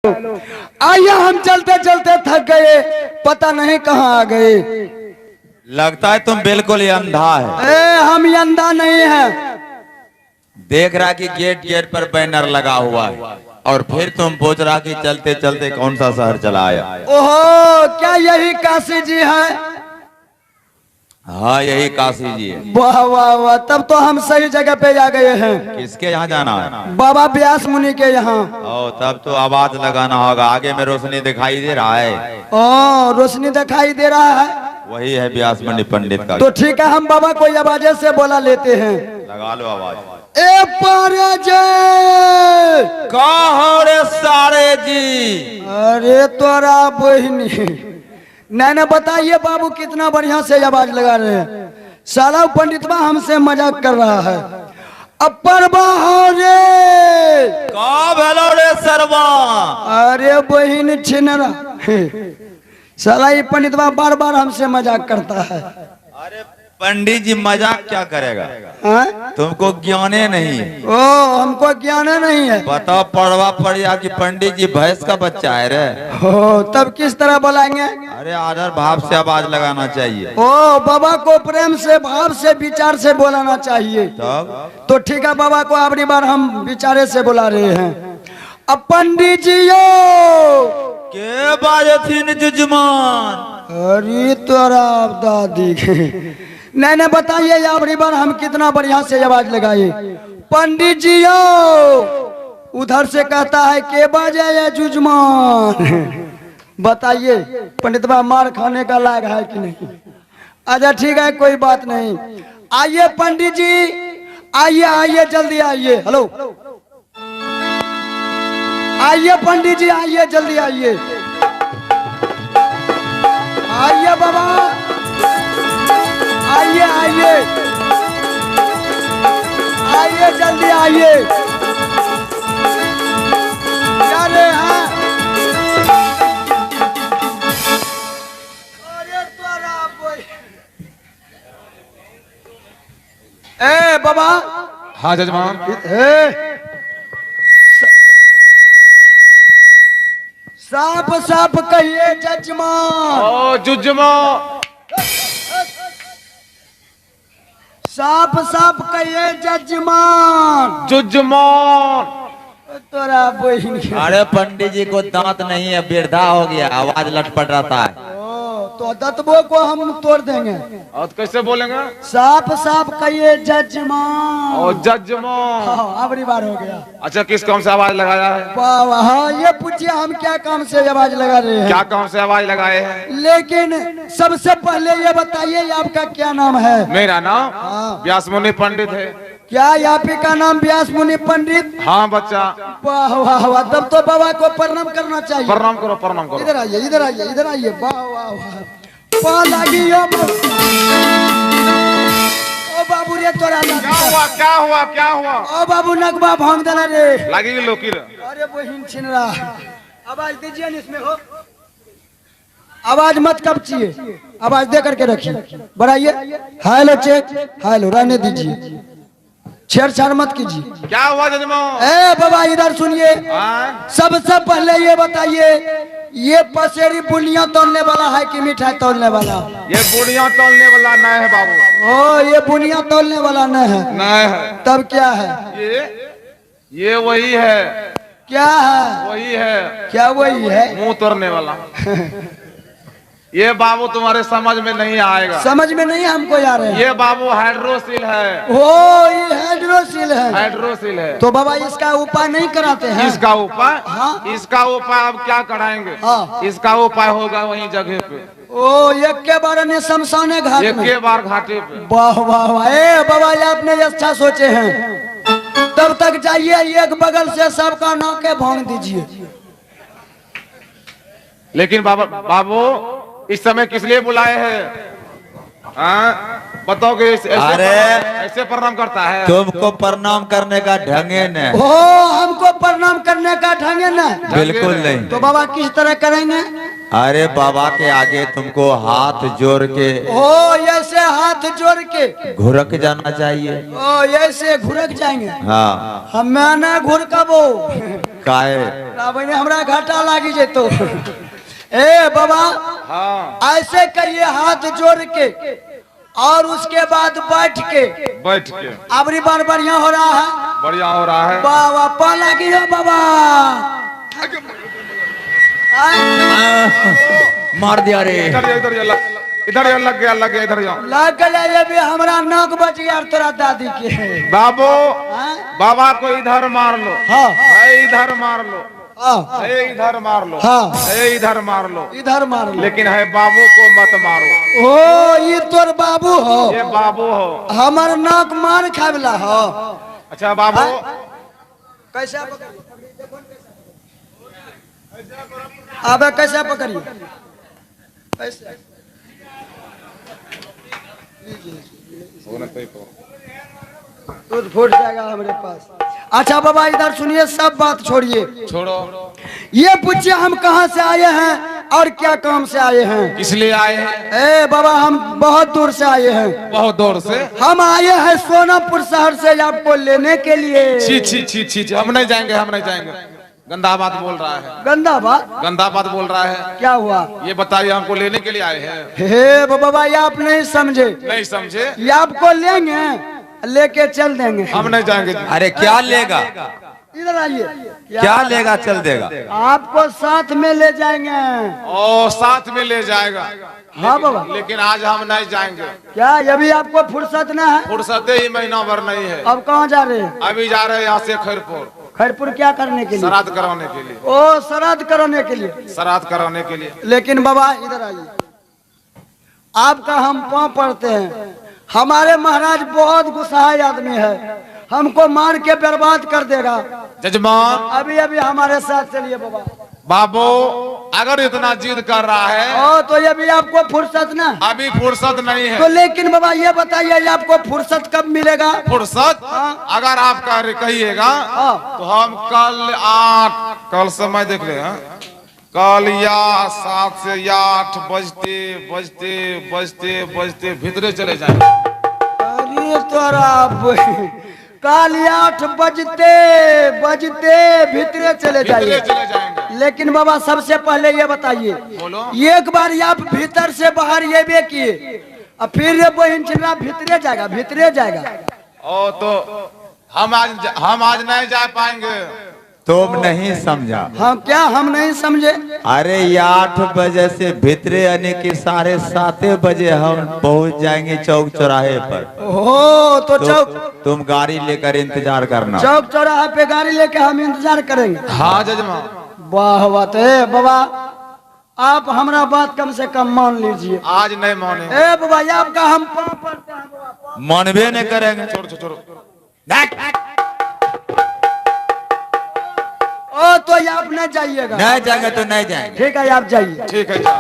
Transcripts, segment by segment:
आइए हम चलते चलते थक गए, पता नहीं कहाँ आ गए। लगता है तुम बिल्कुल ही अंधा है। हम ये अंधा नहीं है। देख रहा कि गेट गेट पर बैनर लगा हुआ है और फिर तुम पूछ रहा कि चलते चलते कौन सा शहर चला आया। ओहो, क्या यही काशी जी है? हाँ यही काशी जी है। वाह वाह वाह, तब तो हम सही जगह पे आ गए हैं। किसके यहाँ जाना है? बाबा व्यास मुनि के यहाँ। ओ तब तो आवाज लगाना होगा। आगे में रोशनी दिखाई दे रहा है। ओ रोशनी दिखाई दे रहा है, वही है व्यास मुनि पंडित का। तो ठीक है, हम बाबा को आवाजे से बोला लेते हैं। लगा लो आवाज। ए पारे जय, कहो रे सारे जी। अरे तोरा बहनी नहीं बताइए बाबू, कितना बढ़िया से आवाज लगा रहे हैं। साला पंडितवा हमसे मजाक कर रहा है। अपर रे का भेलो रे सरवा। अरे बहन छिनरा, साला ये पंडितवा बार बार हमसे मजाक करता है। अरे पंडित जी मजाक क्या करेगा? हाँ? तुमको ज्ञाने नहीं है। ओ हमको ज्ञान नहीं है। बताओ पढ़वा पड़िया कि पंडित जी भैंस का बच्चा है रे। हो तब किस तरह बुलाएंगे? अरे आदर भाव से आवाज लगाना चाहिए। ओ बाबा को प्रेम से, भाव से, विचार से बोलाना चाहिए। तब तो ठीक है, बाबा को अगली बार हम विचारे से बुला रहे हैं। अब पंडित जी के बाजे थी जुजमान। अरे तोरा दादी नहीं बताइए अगली बार हम कितना बढ़िया से आवाज लगाए। पंडित जी उधर से कहता है के बाजे ये जुजमान। बताइए पंडित बा मार खाने का लायक है कि नहीं? अच्छा ठीक है, कोई बात नहीं। आइए पंडित जी, आइए आइए जल्दी आइए। हेलो, आइए पंडित जी, आइए जल्दी आइए। आइए बाबा, आइए आइए आइए जल्दी आइए। क्या रे हैं? ए बाबा। हाँ जजमान। साफ साफ कहिए जजमान। ओ जुजमा। साफ साफ कहिए जजमान। जुजमान। तोरा बहन। अरे पंडित जी को दांत नहीं है, वृद्धा हो गया, आवाज लटपट रहता है। तो दतबो को हम तोड़ देंगे। और कैसे बोलेंगे? साफ साफ कहिए जजमान। ओ जजमान। हाँ, अबरी बार हो गया। अच्छा किस काम से आवाज लगाया है? वाह, हाँ ये पूछिए हम क्या काम से आवाज लगा रहे हैं। क्या काम से आवाज लगाए हैं? लेकिन सबसे पहले ये बताइए आपका क्या नाम है? मेरा नाम हाँ। व्यास मुनि पंडित है। क्या आप ही का नाम व्यास मुनि पंडित? हाँ बच्चा। वाह वाह वाह, तब तो बाबा को प्रणाम करना चाहिए। प्रणाम करो प्रणाम करो। इधर आइए इधर आइए इधर आइए। वाह वाह वाह, पाँव लागी ओ बाबू रे तोरा लग। क्या हुआ क्या हुआ क्या हुआ? ओ बाबू नकबा भांग देला रे। लगी लोकी। अरे बहिन छिनरा, आवाज दीजिए न इसमें। हो आवाज मत कपचिए, आवाज दे करके रखिए। बढ़ाइए। हेलो चेक, हेलो रहने दीजिए, छेड़छाड़ मत कीजिए। क्या हुआ जजमान? ए बाबा इधर सुनिए। हाँ? सबसे पहले ये बताइए, ये पसेरी बुनिया तोड़ने वाला है कि मिठाई तोड़ने वाला? ये बुढ़िया तोड़ने वाला नहीं है बाबू। ओ ये बुनिया तोड़ने वाला नहीं है। नहीं है। तब क्या है? ये वही है। क्या है? वही है। क्या वही है? मुंह तोड़ने वाला। ये बाबू तुम्हारे समझ में नहीं आएगा। समझ में नहीं हमको आ रहे हैं। ये बाबू हाइड्रोसिल है। ओ ये हाइड्रोसिल है। हाइड्रोसिल है। तो बाबा इसका उपाय नहीं कराते हैं? इसका उपाय? हाँ। इसका उपाय अब क्या कराएंगे? हाँ। इसका उपाय होगा वहीं जगह पे। ओ एक के बार ने शमशाने घाट एक में। के बार घाटे पे। वाह वाह वाह, ए बाबा ये आपने अच्छा सोचे हैं। तब तक जाइए, एक बगल से सबका नाके भांग दीजिए। लेकिन बाबू इस समय किस लिए बुलाए हैं? बताओ कि अरे ऐसे प्रणाम करता है? तुमको प्रणाम करने का ढंगे न। ओ हमको प्रणाम करने का ढंग है ना? बिल्कुल नहीं। तो बाबा किस तरह करेंगे? अरे बाबा के आगे तुमको हाथ जोड़ के ओ ऐसे हाथ जोड़ के घुरक जाना चाहिए। ओ ऐसे घुरक जाएंगे। हाँ हमें ना घुरकबो काहे? रावण हमरा घाटा लागी जेतो। ए बाबा हाँ ऐसे करिए हाथ जोड़ के और उसके बाद बैठ के बैठ के अबरी बार बढ़िया हो रहा है। बढ़िया हो रहा है। बाबा पा लगी हो बाबा। मार दिया रे। इधर ये लग गया इधर ये। लग गया ये भी हमरा नाक बच गया तोरा दादी के। बाबू हाँ? बाबा को इधर मार लो। हाँ है इधर मार लो। हाँ है इधर मार लो। हाँ। है इधर मार लो। इधर मार लो। लेकिन है बाबू को मत मारो। ओ ये तोर बाबू हो। ये बाबू हो। हमर नाक मार खावला हो। अच्छा बाबू कैसा अब कैसा पकड़िए ऐसे दूध फूट जाएगा हमारे पास। अच्छा बाबा इधर सुनिए सब बात छोड़िए। छोड़ो। ये पूछिए हम कहाँ से आए हैं और क्या काम से आए हैं। इसलिए आए हैं। ए बाबा हम बहुत दूर से आए हैं। बहुत दूर से हम आए हैं सोनापुर शहर से आपको लेने के लिए। छी छी छी छी छी। हम नहीं जाएंगे हम नहीं जाएंगे। गंदा बात बोल रहा है। गंदा बात गंदा बात बोल रहा है। क्या हुआ? ये बताइए हमको लेने के लिए आए हैं। हे बाबा ये आप नहीं समझे। नहीं समझे। ये आपको लेंगे लेके चल देंगे। हम नहीं जाएंगे। अरे क्या लेगा? इधर आइए। क्या लेगा चल देगा? आपको साथ में ले जाएंगे। ओ साथ में ले जाएगा। हाँ बाबा। लेकिन आज हम नहीं जाएंगे। क्या अभी आपको फुर्सत न है? फुर्सत ही महीना भर नहीं है। अब कहाँ जा रहे हैं? अभी जा रहे हैं यहाँ से खैरपुर। खैरपुर क्या करने के लिए? श्राद्ध कराने के लिए। ओ श्राद्ध कराने के लिए। श्राद्ध कराने के लिए। लेकिन बाबा इधर आइए। आपका हम पाँव पड़ते हैं। हमारे महाराज बहुत गुस्साई आदमी है। हमको मार के बर्बाद कर देगा। जजमान अभी अभी हमारे साथ चलिए बाबा। बाबू अगर इतना जिद कर रहा है ओ तो ये भी आपको फुर्सत ना? अभी फुर्सत नहीं तो है। लेकिन बाबा ये बताइए ये आपको फुर्सत कब मिलेगा? फुर्सत हाँ। अगर आप कहिएगा हाँ। तो हम कल समय देख रहे हैं। कल या 7 से 8 बजते बजते बजते बजते भीतरे चले जाएंगे। अरे तोरा काल 8 बजते बजते भीतरे चले भीतरे जाइए। चले जाएंगे। लेकिन बाबा सबसे पहले ये बताइए बोलो। एक बार आप भीतर से बाहर ये भी किए और फिर ये बहन चिल्ला भीतरे जाएगा। ओ तो हम आज नहीं जा पाएंगे। तुम नहीं समझा। हम नहीं समझे। अरे 8 बजे से भीतरे आने के 7:30 बजे हम पहुंच जाएंगे चौक चौराहे पर। ओहो तो चौक तुम गाड़ी लेकर इंतजार करना। चौक चौराहे पे गाड़ी लेके हम इंतजार करेंगे। हाँ जजमान। वाह बात है बाबा। आप हमारा बात कम से कम मान लीजिए। आज नहीं माने। ए बाबा ये आपका हम पाँव पड़ते हैं बाबा। मनबे नहीं करेंगे। छोड़ो। ओ तो ये आप नहीं जाइएगा। नहीं जाएंगे तो नहीं जाएंगे। ठीक है आप जाइए। ठीक है जा।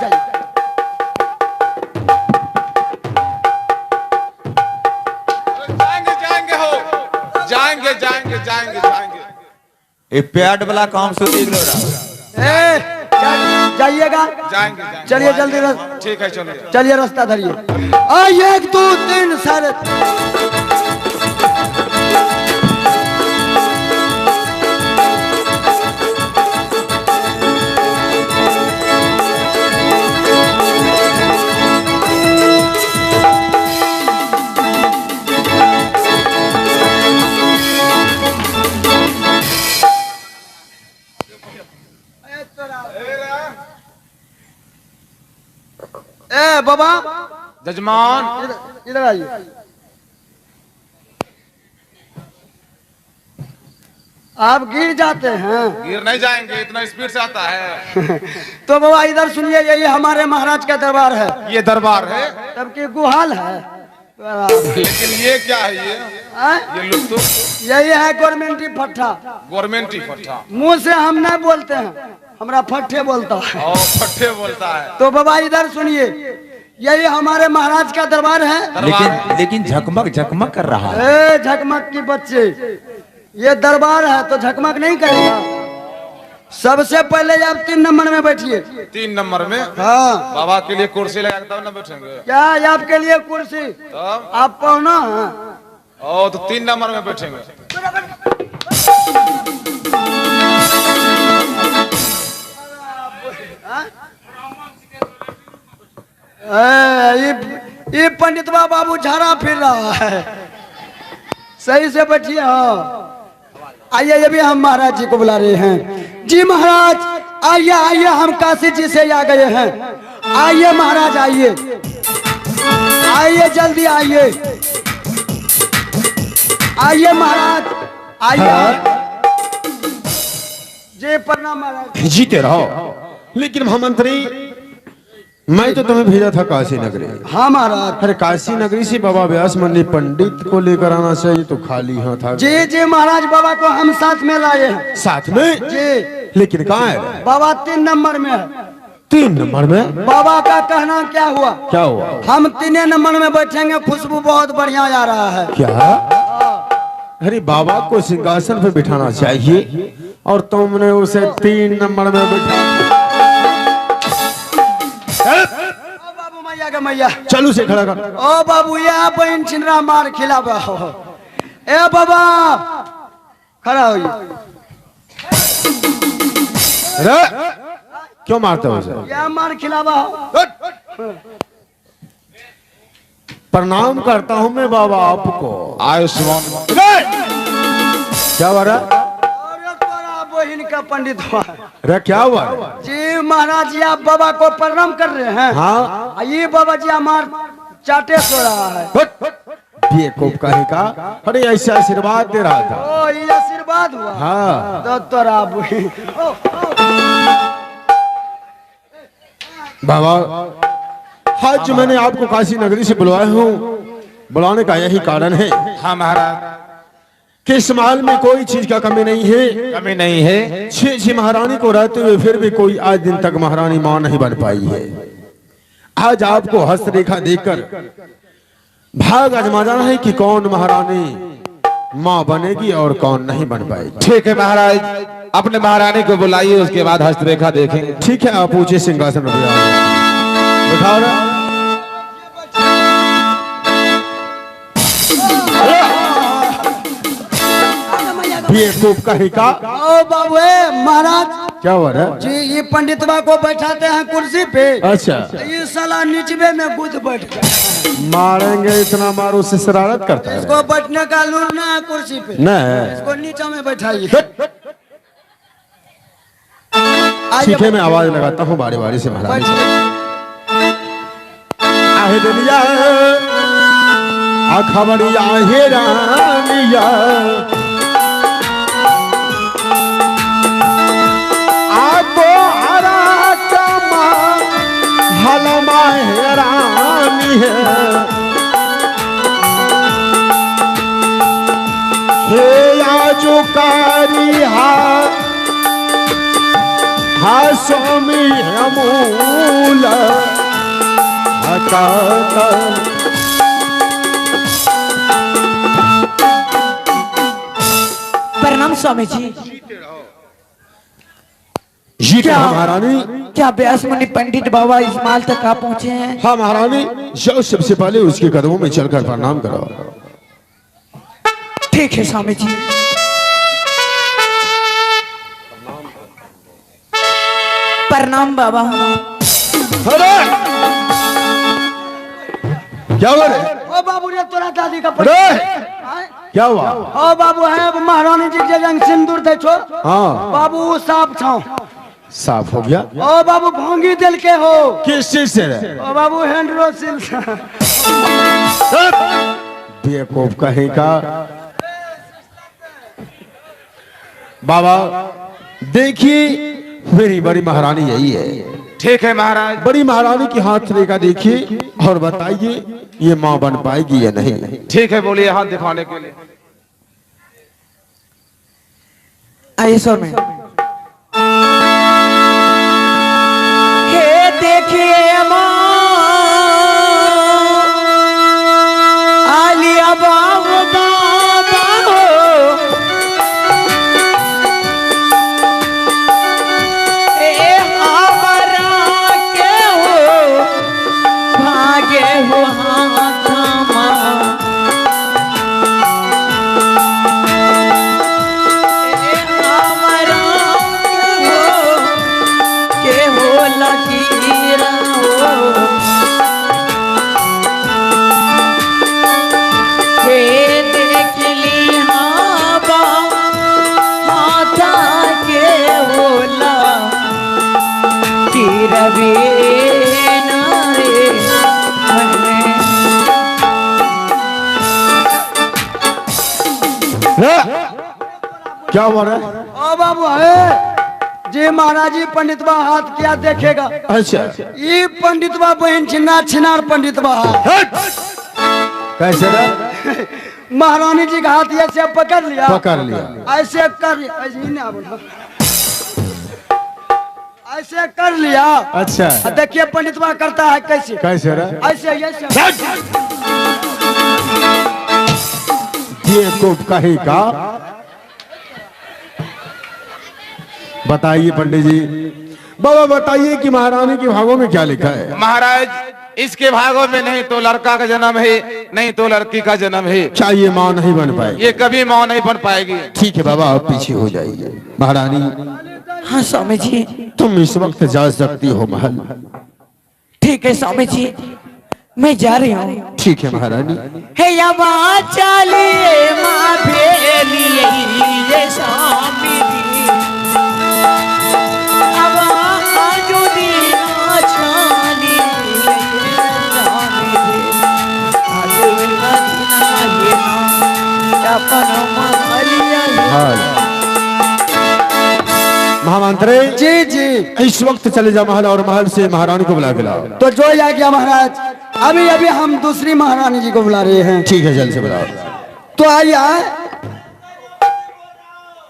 जाएंगे। ये पेट वाला काम से देख लो रहा। जाइएगा। जाएंगे। चलिए जल्दी ठीक है चलिए। चलिए रास्ता धरिए। 1 2 3 सारे। ए बाबा जजमान इधर आइए। आप गिर जाते हैं। गिर नहीं जाएंगे इतना स्पीड से आता है। तो बाबा इधर सुनिए यही हमारे महाराज का दरबार है। ये दरबार है। तब की गुहाल है। लेकिन ये क्या है ये लुक तो यही है गवर्नमेंटी फट्टा। गवर्नमेंट ही फट्टा। मुंह से हम नहीं बोलते हैं हमरा फट्टे बोलता है। और फट्टे बोलता है। तो बाबा इधर सुनिए यही हमारे महाराज का दरबार है। लेकिन झकमक कर रहा है। ए झकमक की बच्चे ये दरबार है तो झकमक नहीं करेगा। सबसे पहले आप 3 नंबर में बैठिए। 3 नंबर में हाँ, बाबा के लिए कुर्सी लगा तब ना बैठेंगे। क्या है आपके लिए कुर्सी? तब आप पौना हैं? ओ तो 3 नंबर में बैठेंगे। ये पंडितवा बाबू झाड़ा फिर रहा है। सही से बैठिए। हाँ, आइए, अभी हम महाराज जी को बुला रहे हैं। जी महाराज, आइए आइए, हम काशी जी से आ गए हैं। आइए महाराज, आइए आइए, जल्दी आइए। आइए महाराज, आइए। जी प्रणाम महाराज। जीते रहो। लेकिन महामंत्री, मैं तो तुम्हें भेजा था काशी नगरी। हाँ महाराज। अरे काशी नगरी से बाबा व्यास मंडी पंडित को लेकर आना चाहिए, तो खाली हाथ था। जी जी महाराज, बाबा को हम साथ में लाए हैं। साथ में? जी। लेकिन कहाँ है बाबा? 3 नंबर में है। 3 नंबर में? बाबा का कहना क्या हुआ? क्या हुआ? हम 3 नंबर में बैठेंगे, खुशबू बहुत बढ़िया आ रहा है। क्या? अरे बाबा को सिंहासन पे बिठाना चाहिए और तुमने उसे 3 नंबर में बिठा। ओ बाबू, मैया का मैया, चल उसे खड़ा कर। ओ बाबू, ये बहन छिनरा मार खिलावा हो। ए बाबा, खड़ा होइए। अरे क्यों मारते हो उसे? क्या मार खिलावा हो? प्रणाम करता हूँ मैं बाबा आपको। आयुष्मान। क्या हो रहा? और तोरा बहन का पंडित हुआ। अरे क्या हुआ? जी महाराज जी, आप बाबा को प्रणाम कर रहे हैं। हाँ, ये बाबा जी हमार चाटे सो रहा है। ये कोप कहे का? अरे ऐसा आशीर्वाद दे रहा था। ओ, ये आशीर्वाद हुआ। हाँ। तो तोरा बहन। बाबा, आज मैंने आपको काशी नगरी से बुलवाया हूँ। बुलाने का यही कारण है हाँ महाराज, कि इस महल में कोई चीज का कमी नहीं है। कमी नहीं है। 6 महारानी को रहते हुए फिर भी कोई आज दिन तक महारानी मां नहीं बन पाई है। आज आपको हस्तरेखा देखकर भाग आजमाना है कि कौन महारानी मां बनेगी और कौन नहीं बन पाएगी। ठीक है महाराज, अपने महारानी को बुलाइए, उसके बाद हस्तरेखा देखेंगे। ठीक है, आप ऊंचे सिंहासन पर बिठाओ ना। बेवकूफ कहीं का? ओ बाबू, महाराज क्या हुआ रे? जी, ये पंडितवा को बैठाते हैं कुर्सी पे। अच्छा, ये साला निचवे में गुद बैठ गया। मारेंगे, इतना मारो से शरारत करता है। इसको बैठने का लूर ना है कुर्सी पे। नहीं, इसको नीचे में बैठाइए। ठीक है, मैं आवाज लगाता हूँ बारी बारी से महाराज। आहे दुनिया खबरिया हे रानिया, आपको हरा कमा हलमा हे रानी है। हे आजो कारी हा स्वामी अमूल हकाता। प्रणाम स्वामी जी। जी क्या महारानी? क्या व्यास मुनि पंडित बाबा इस माल तक आ पहुंचे हैं? हाँ महारानी, जाओ सबसे पहले उसके कदमों में चलकर प्रणाम करो। ठीक है स्वामी जी। प्रणाम बाबा। अरे क्या हुआ रे? ओ बाबू रे, तोरा दादी का अरे क्या हुआ? ओ बाबू है महारानी जी के जंग सिंदूर दे छो। हाँ, बाबू साफ छाओ। साफ हो गया। ओ बाबू भोंगी दिल के हो। किस चीज से रे? ओ बाबू हैंड्रो सिल। बेवकूफ कहीं का। बाबा देखिए, मेरी बड़ी महारानी यही है। ठीक है महाराज। बड़ी महारानी की हाथ रेखा देखिए और बताइए ये मां बन पाएगी या नहीं। ठीक है, बोलिए हाथ दिखाने के लिए। आइए सर में। हे देखिए माँ आलिया बाबू बाबा हो, लकीर हे देख ली हाँ बा हाथा के होला रवि नारे मन में क्या हो रहा है? ओ बाबू है जी महाराज जी पंडितबा हाथ क्या देखेगा। अच्छा ये पंडितबा बहन छिनार छिनार पंडितबा हाथ कैसे ना महारानी जी का हाथ ऐसे पकड़ लिया ऐसे कर लिया ऐसे ही ना बोलो ऐसे कर लिया। अच्छा देखिए पंडितबा करता है कैसे कैसे रहा? ऐसे ऐसे ये को कही का बताइए पंडित जी। बाबा बताइए कि महारानी के भागों में क्या लिखा है? महाराज इसके भागों में नहीं तो लड़का का जन्म है नहीं तो लड़की का जन्म है। क्या ये माँ नहीं बन पाएगी? ये कभी माँ नहीं बन पाएगी। ठीक है बाबा आप पीछे हो जाइए। महारानी हाँ स्वामी जी तुम इस वक्त जा सकती हो महल। ठीक है स्वामी जी मैं जा रही हूँ। ठीक है महारानी। हे यवा चले माँ भेली ये स्वामी जी अब आजू दीना छाली स्वामी जी आजू दीना ये ना अपन महलिया महामंत्री जी जी इस वक्त चले जा महल और महल से महारानी को बुला के लाओ। तो जो आ गया महाराज अभी अभी हम दूसरी महारानी जी को बुला रहे हैं। ठीक है जल्द से बुलाओ। तो आइए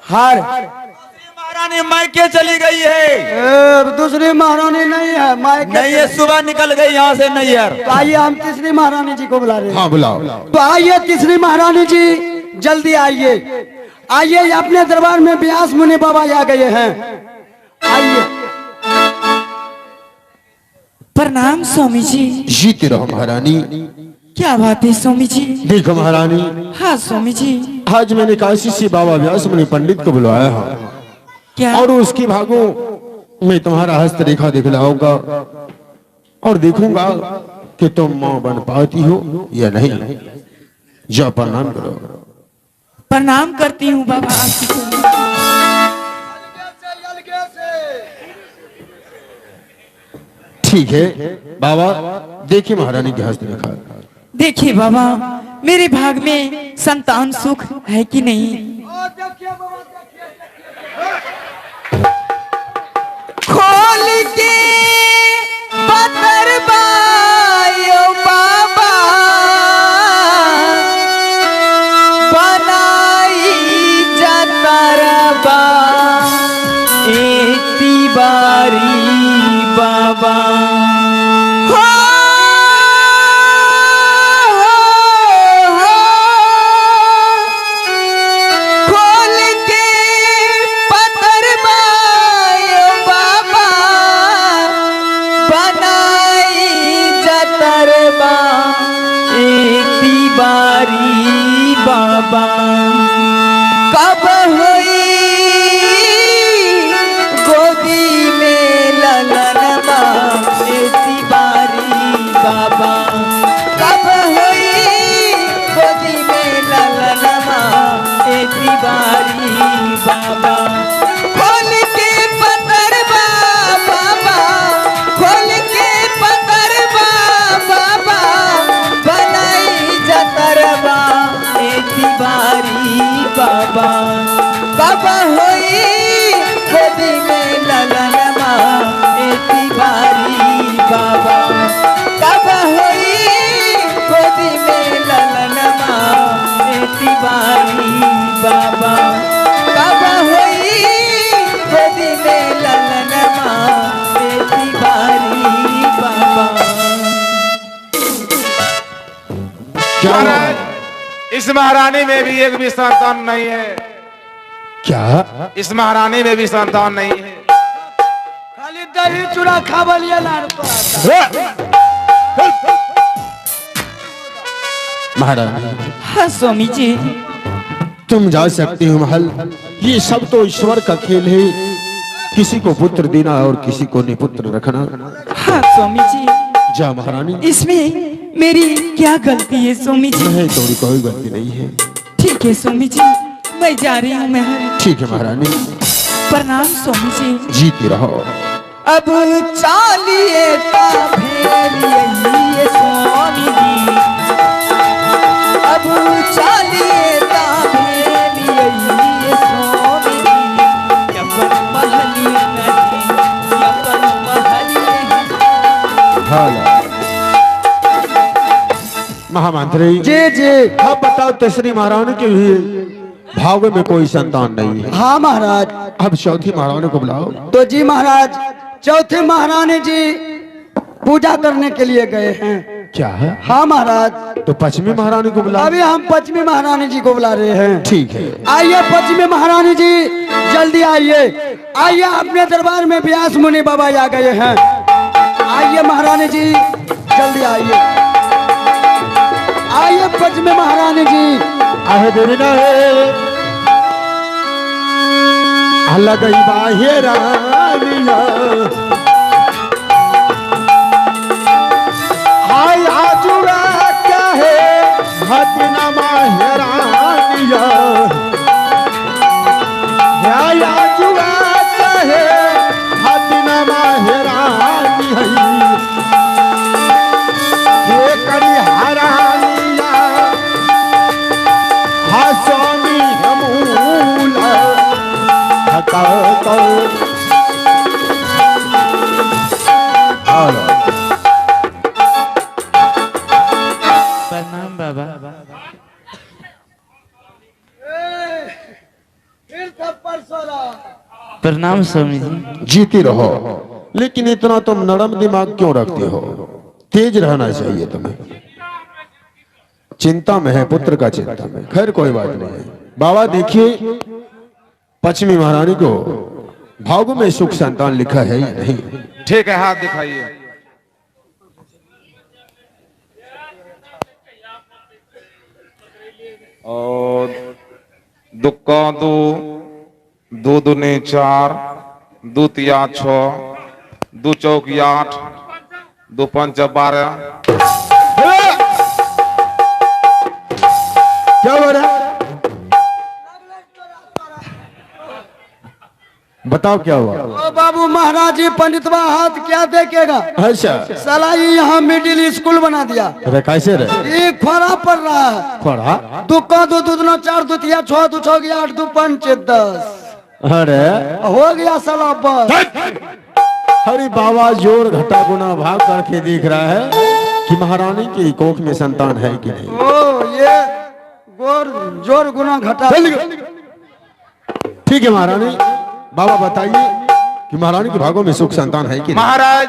हार महारानी मायके चली गई है। दूसरी महारानी नहीं है मायके नहीं है सुबह निकल गई यहाँ से नहीं यार। तो आइए हम तीसरी महारानी जी को बुला रहे हैं। हाँ बुलाओ। तो आइए तीसरी महारानी जी जल्दी आइए आइए अपने दरबार में व्यास मुनि बाबा आ गए हैं। आइए प्रणाम स्वामी जी। जीते रहो महारानी। क्या बात है स्वामी जी? देखो महारानी हाँ स्वामी जी आज मैंने काशी से बाबा व्यास मुनि पंडित को बुलाया है क्या? और उसकी भागों में तुम्हारा हस्तरेखा दिखलाऊंगा और देखूंगा कि तुम माँ बन पाती हो या नहीं। जाओ प्रणाम करो। प्रणाम करती हूँ बाबा आपकी। ठीक है बाबा देखिए महारानी की हस्तरेखा। देखिए बाबा मेरे भाग में संतान सुख है कि नहीं? खोल के बतरबायो बाबा बनाई जतरबा एक बारी बाबा खोल के पतरबायो बाबा बनाई जतरबा एक बारी बाबा कब हुई गोदी में ललनमा ऐसी बारी बाबा कब हुई गोदी में ललनमा ऐसी बारी बाबा खोल के पतरबा बाबा खोल के पतरबा बाबा बनाई जतरबा ऐसी बारी बाबा कब हुई गोदी में ललनमा ऐसी बारी बाबा कब हुई गोदी में ललनमा ऐसी बारी बाबा कब हुई गोदी में ललनमा ऐसी बारी बाबा। क्या हुआ? महाराज इस महारानी में भी एक भी संतान नहीं है। क्या इस महारानी में भी संतान नहीं है। खाली दही चूड़ा खावलिए लाड़ महारानी हाँ स्वामी जी तुम जा सकती हो महल। ये सब तो ईश्वर का खेल है। किसी को पुत्र देना और किसी को निपुत्र रखना। हाँ स्वामी जी, जा महारानी। इसमें मेरी क्या गलती है स्वामी जी? नहीं, थोड़ी कोई गलती नहीं है। ठीक है स्वामी जी, मैं जा रही हूँ महल। ठीक है महारानी। प्रणाम स्वामी जी। जीती रहो। अब चालिए ता भेलिए स्वामी जी, अब चालिए ता भेलिए स्वामी जी, यपन महलिए नहीं, यपन महलिए हाला। महामंत्री जी जी। अब बताओ, तीसरी महारानी के भी भाव में कोई संतान नहीं है। हाँ महाराज। अब चौथी महारानी को बुलाओ। तो जी महाराज, चौथे महारानी जी पूजा करने के लिए गए हैं। क्या है? हाँ महाराज। तो पश्चिमी महारानी को बुलाओ। अभी हम पश्चिमी महारानी जी को बुला रहे हैं। ठीक है। आइए पश्चिमी महारानी जी, जल्दी आइए। आइए, अपने दरबार में व्यास मुनि बाबा आ गए हैं। आइए महारानी जी, जल्दी आइए। आइए पश्चिमी महारानी जी। आहे देवी ना अल्लाह गई बाहे रानिया, हाय आजुरा क्या है हदना माहरानिया, हाय आजुरा क्या है हदना माहरानी है, ये करी हरानिया हा स्वामी हमूला हता तो प्रणाम बाबा। प्रणाम स्वामी जी। जीती रहो, लेकिन इतना तुम नरम दिमाग क्यों रखते हो? तेज रहना चाहिए तुम्हें। चिंता में है, पुत्र का चिंता में। खैर कोई बात नहीं है। बाबा देखिए, पश्चिमी महारानी को भाग्य में सुख संतान लिखा है या नहीं? ठीक है, हाथ दिखाइए। और दुक्का दो, दो दुने चार, दो तिया छः, दो चौक 8, दो पंच 12। क्या हो रहा है? बताओ क्या हुआ? ओ बाबू महाराज जी, पंडितवा हाथ क्या देखेगा? अच्छा, साला ये यहाँ मिडिल स्कूल बना दिया। अरे कैसे रहे? ये खड़ा पड़ रहा है। खड़ा? दो का दो, दो दुना 4, दो तिया 6, दो 6 8, दो पंच 10। अरे हो गया साला बस। अरे बाबा जोर घटा गुना भाग करके देख रहा है कि महारानी की कोख में संतान है कि नहीं। ओ ये गोर जोर गुना घटा। ठीक है महारानी, बाबा बताइए कि महारानी के भागों में सुख संतान है कि नहीं? महाराज,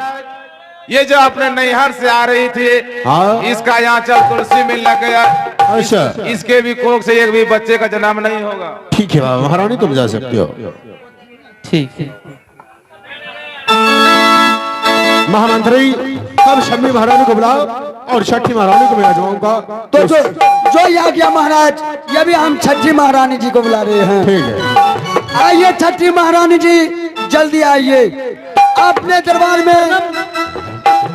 ये जो अपने नैहर से आ रही थी, हाँ? इसका यहाँ चल तुलसी मिल लग गया। अच्छा, इसके भी कोख से एक भी बच्चे का जन्म नहीं होगा। ठीक है बाबा, महारानी तुम जा सकते हो। ठीक है। महामंत्री, अब छठी महारानी को बुलाओ और छठी महारानी को मैं आजमाऊंगा। तो जो ये आ गया महाराज, ये भी हम छठी महारानी जी को बुला रहे हैं। ठीक है। आइए छठी महारानी जी, जल्दी आइए अपने दरबार में।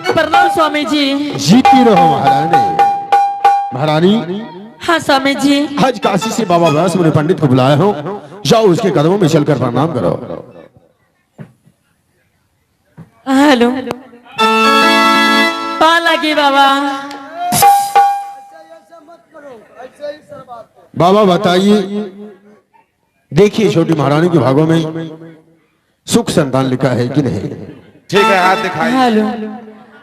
प्रणाम स्वामी जी। जीती रहो महारानी। महारानी, हाँ स्वामी जी। आज काशी से बाबा व्यास मुनि पंडित को बुलाया हूँ, जाओ उसके कदमों में चलकर प्रणाम करो। हेलो, पाला की बाबा। बाबा बताइए, देखिए छोटी महारानी के भागों में सुख संतान लिखा है कि नहीं? ठीक है, हाथ दिखाइए। हेलो,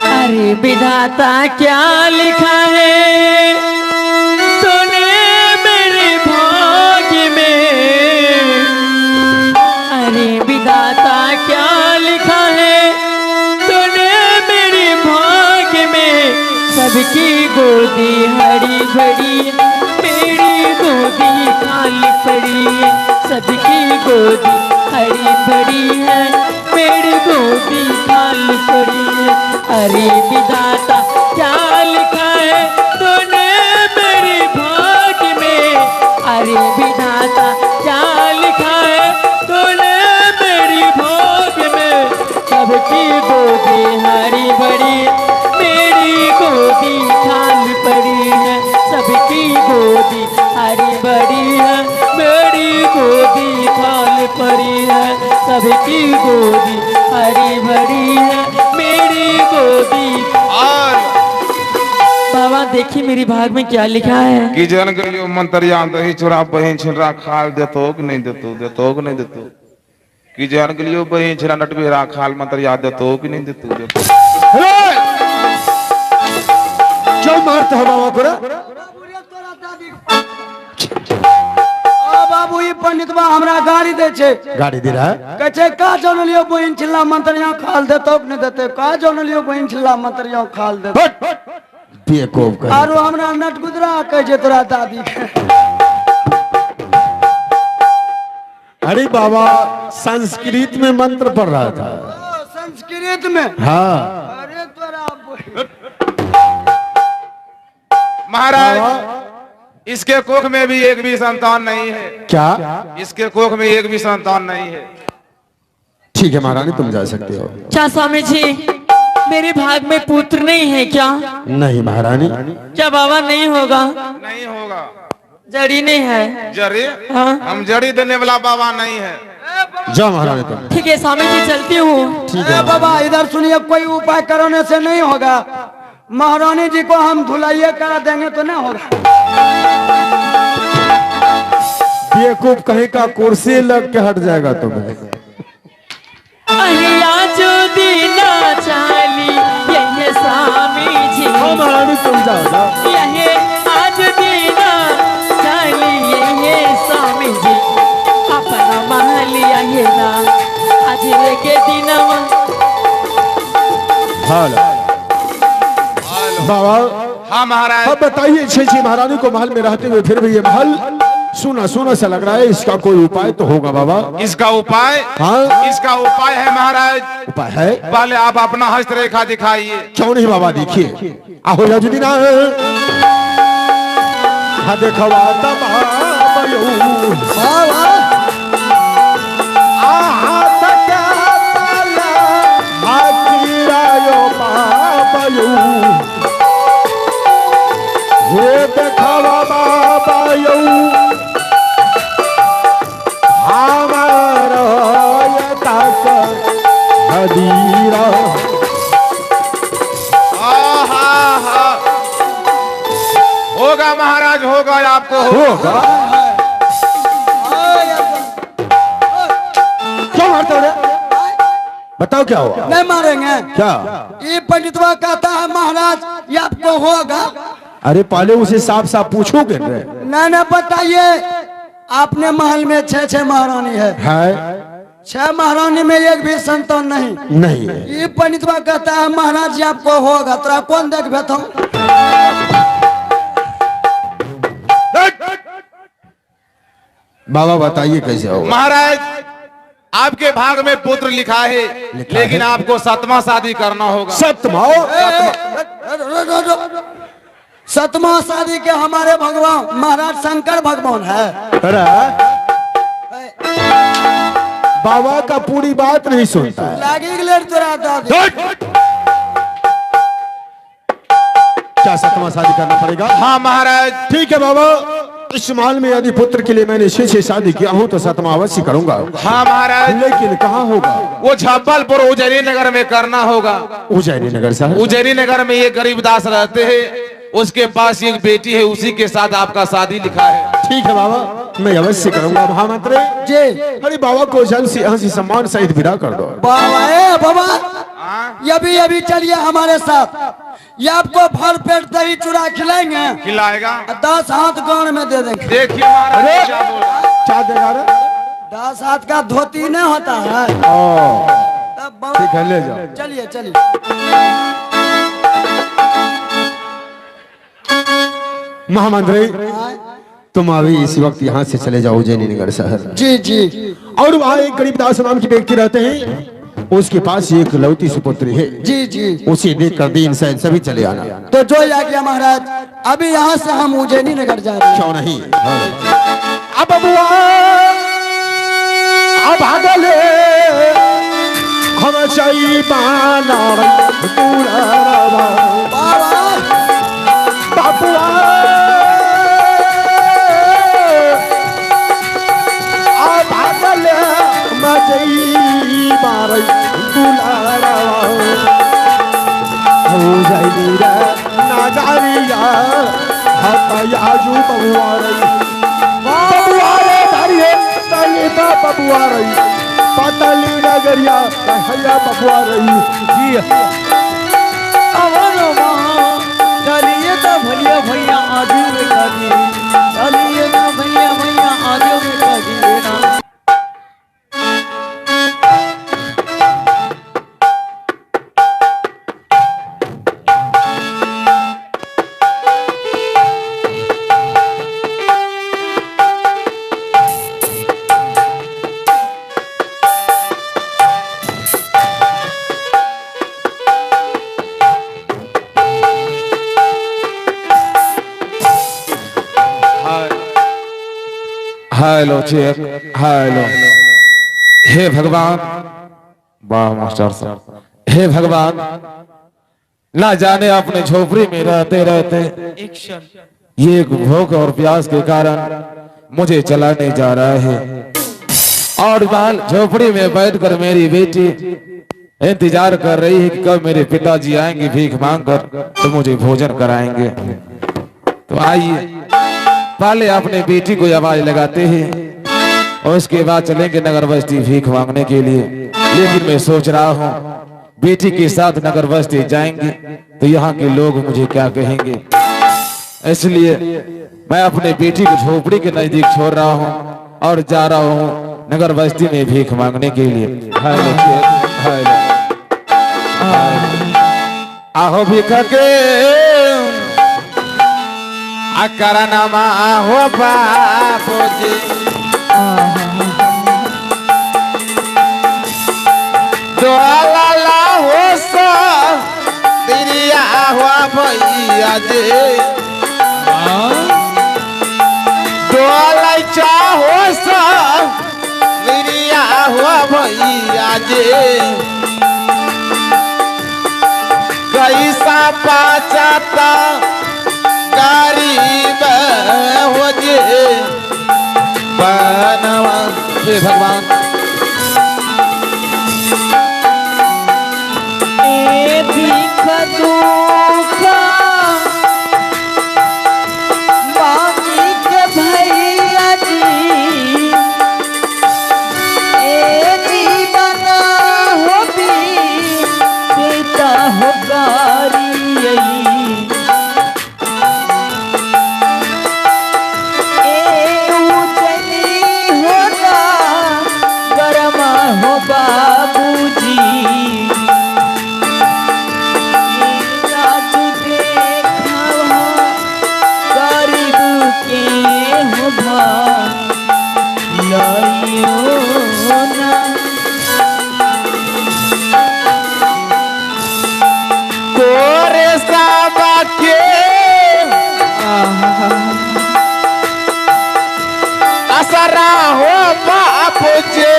अरे विधाता क्या लिखा है तूने मेरे भाग्य में, अरे विधाता क्या लिखा है तूने मेरे भाग्य में, सबकी गोदी हरी भरी मेरी गोदी खाली पड़ी है, सबकी गोदी हरी भरी है मेरी गोदी खाली पड़ी है, अरे विधाता क्या लिखा है तूने मेरे भाग्य में, अरे विधाता क्या लिखा है तूने मेरी भाग्य गोदी, हरी भरी है मेरी गोदी। और बाबा देखिए मेरी भाग में क्या लिखा है। कि जन गलियो मंत्रिया दही चूड़ा बहिन छिलरा खाल देतो कि नहीं देतो, देतो कि नहीं देतो। कि जन गलियो बहिन छिलरा नटबेरा खाल मंत्रिया देतो कि नहीं देतो, देतो। क्यों मारते हो बाबा को रे? बाबू ई पंडितवा हमरा गाड़ी दे छे, गाड़ी दे रहा है? कहे छे का जौन लियो बहिन छिल्ला मंत्रिया खाल देतो कि नहीं देते, का जौन लियो बहिन छिल्ला मंत्रिया खाल देतो। बेवकूफ कहीं। आरो हमरा नट गुदरा कहे छे तोरा दादी के। अरे बाबा संस्कृत में मंत्र पढ़ रहा था। संस्कृत में? हाँ अरे तोरा महाराज इसके कोख में भी एक भी संतान नहीं है। क्या? इसके कोख में एक भी संतान नहीं है। ठीक है महारानी तुम जा सकते हो। क्या स्वामी जी मेरे भाग में पुत्र नहीं है क्या? नहीं महारानी। क्या बाबा नहीं होगा? नहीं होगा। जड़ी नहीं है? जड़ी? हाँ। हम जड़ी देने वाला बाबा नहीं है। जाओ महारानी तुम। ठीक है स्वामी जी चलती हूँ। ठीक है बाबा इधर सुनिए, कोई उपाय करने से नहीं होगा। महारानी जी को हम धुलाइए करा देंगे तो नहीं होगा। बेवकूफ कहीं का कुर्सी लग के हट जाएगा तुम्हें। अहिया जो दीना चाली यही स्वामी जी, महारानी तुम जाओ। यही आज दीना चाली यही स्वामी जी, अपना महल यही ना आज के दिन। हेलो बाबा। हाँ महाराज। अब बताइए छे महारानी को महल में रहते हुए फिर भी ये महल सुना सुना सा लग रहा है। इसका कोई उपाय तो होगा बाबा? इसका उपाय? हाँ इसका उपाय है महाराज। उपाय है? पहले आप अपना हस्तरेखा दिखाइए। क्यों नहीं बाबा दिखिए। आहो यजुदीना हाँ देखवा देखावा बाबा यू हमारा हदीरा। होगा महाराज होगा, आपको होगा। क्यों मारते हो रे? बताओ क्या हुआ? नहीं मारेंगे। क्या? ये पंडितवा कहता है महाराज ये आपको होगा। अरे पहले उसे साफ साफ पूछोगे रे। नहीं बताइए, आपने महल में 6 महारानी है। 6 महारानी में एक भी संतान नहीं। नहीं है। ये पंडितवा कहता है महाराज जी आपको होगा। तेरा कौन देख बैठा? बाबा बताइए कैसे होगा? महाराज आपके भाग में पुत्र लिखा है, लेकिन आपको 7वां शादी करना होगा। 7वां? 7वां शादी के हमारे भगवान महाराज शंकर भगवान है। अरे बाबा का पूरी बात नहीं सुनता है। लागी गले तेरा दादी। क्या 7वां शादी करना पड़ेगा? हाँ महाराज। ठीक है बाबा। इस महल में यदि पुत्र के लिए मैंने 6 शादी किया हूँ तो 7वां अवश्य करूंगा। हाँ महाराज। लेकिन कहाँ होगा? वो जबलपुर उज्जैनी नगर में करना होगा। उज्जैनी नगर साहब? उज्जैनी नगर में ये गरीबदास रहते हैं, उसके पास एक बेटी है, उसी के साथ आपका शादी लिखा है। ठीक है बाबा मैं अवश्य करूंगा। महामंत्री जी। अरे बाबा को जल्द से यहाँ से सम्मान सहित विदा कर दो। बाबा बाबा अभी चलिए हमारे साथ। ये आपको भर पेट दही चूड़ा खिलाएंगे। खिलाएगा? 10 हाथ गान में दे देंगे। देखिए महाराज क्या बोल रहा है। क्या देगा रे? 10 हाथ का धोती नहीं होता है। तब बहुत- ठीक है ले जाओ। चलिए चलिए। महामंत्री तुम अभी इसी वक्त यहाँ से चले जाओ उज्जैनी नगर शहर। जी जी। और वहाँ एक गरीबदास नाम की व्यक्ति रहते हैं, उसके पास एक लौती सुपुत्री है। जी जी। उसे देख कर दीन सैन सभी चले आना। तो जो आ गया महाराज, अभी यहाँ से हम उज्जैनी नगर जा रहे हैं। क्यों नहीं? अब बुआ अब भागले हम सही पाना बाबुआ अब भागले मजई बार पतली रे नाजारिया हतयाजू बबुआ रही बबुआ रे धरिए चली बा बबुआ रही पतली नगरिया हैया बबुआ रही जी अवरो वहाँ चलिए तो भैया भैया आजू में कभी चलिए ना भैया भैया आजू में कभी ना हेलो चेक हेलो। हे भगवान, वाह मास्टर साहब, हे भगवान, ना जाने अपने झोपड़ी में रहते रहते ये भूख और प्यास के कारण मुझे चलाने जा रहा है और बाल झोपड़ी में बैठकर मेरी बेटी इंतजार कर रही है कि कब मेरे पिताजी आएंगे भीख मांगकर तो मुझे भोजन कराएंगे। तो आइए पहले अपने बेटी को आवाज लगाते हैं और उसके बाद चलेंगे नगर बस्ती भीख मांगने के लिए। लेकिन मैं सोच रहा हूँ बेटी के साथ नगर बस्ती जाएंगे तो यहाँ के लोग मुझे क्या कहेंगे, इसलिए मैं अपने बेटी को झोपड़ी के नजदीक छोड़ रहा हूँ और जा रहा हूँ नगर बस्ती में भीख मांगने के लिए। हेलो हेलो आहो भीख के करनमा हो बाबूजी दोला हो सो दिरिया हुआ भैया जी दोला चाहो सो दिरिया हुआ भैया जी कैसा पाचाता गरीब हो जे बनवा। हे भगवान ए भीख दूखा मांगी के भैया जी ए जीवन हो भी पिता हो गारी बाबूजी राजू देखा गरीब के हो लाइयो ना कोरे साबा के असरा हो बाबूजी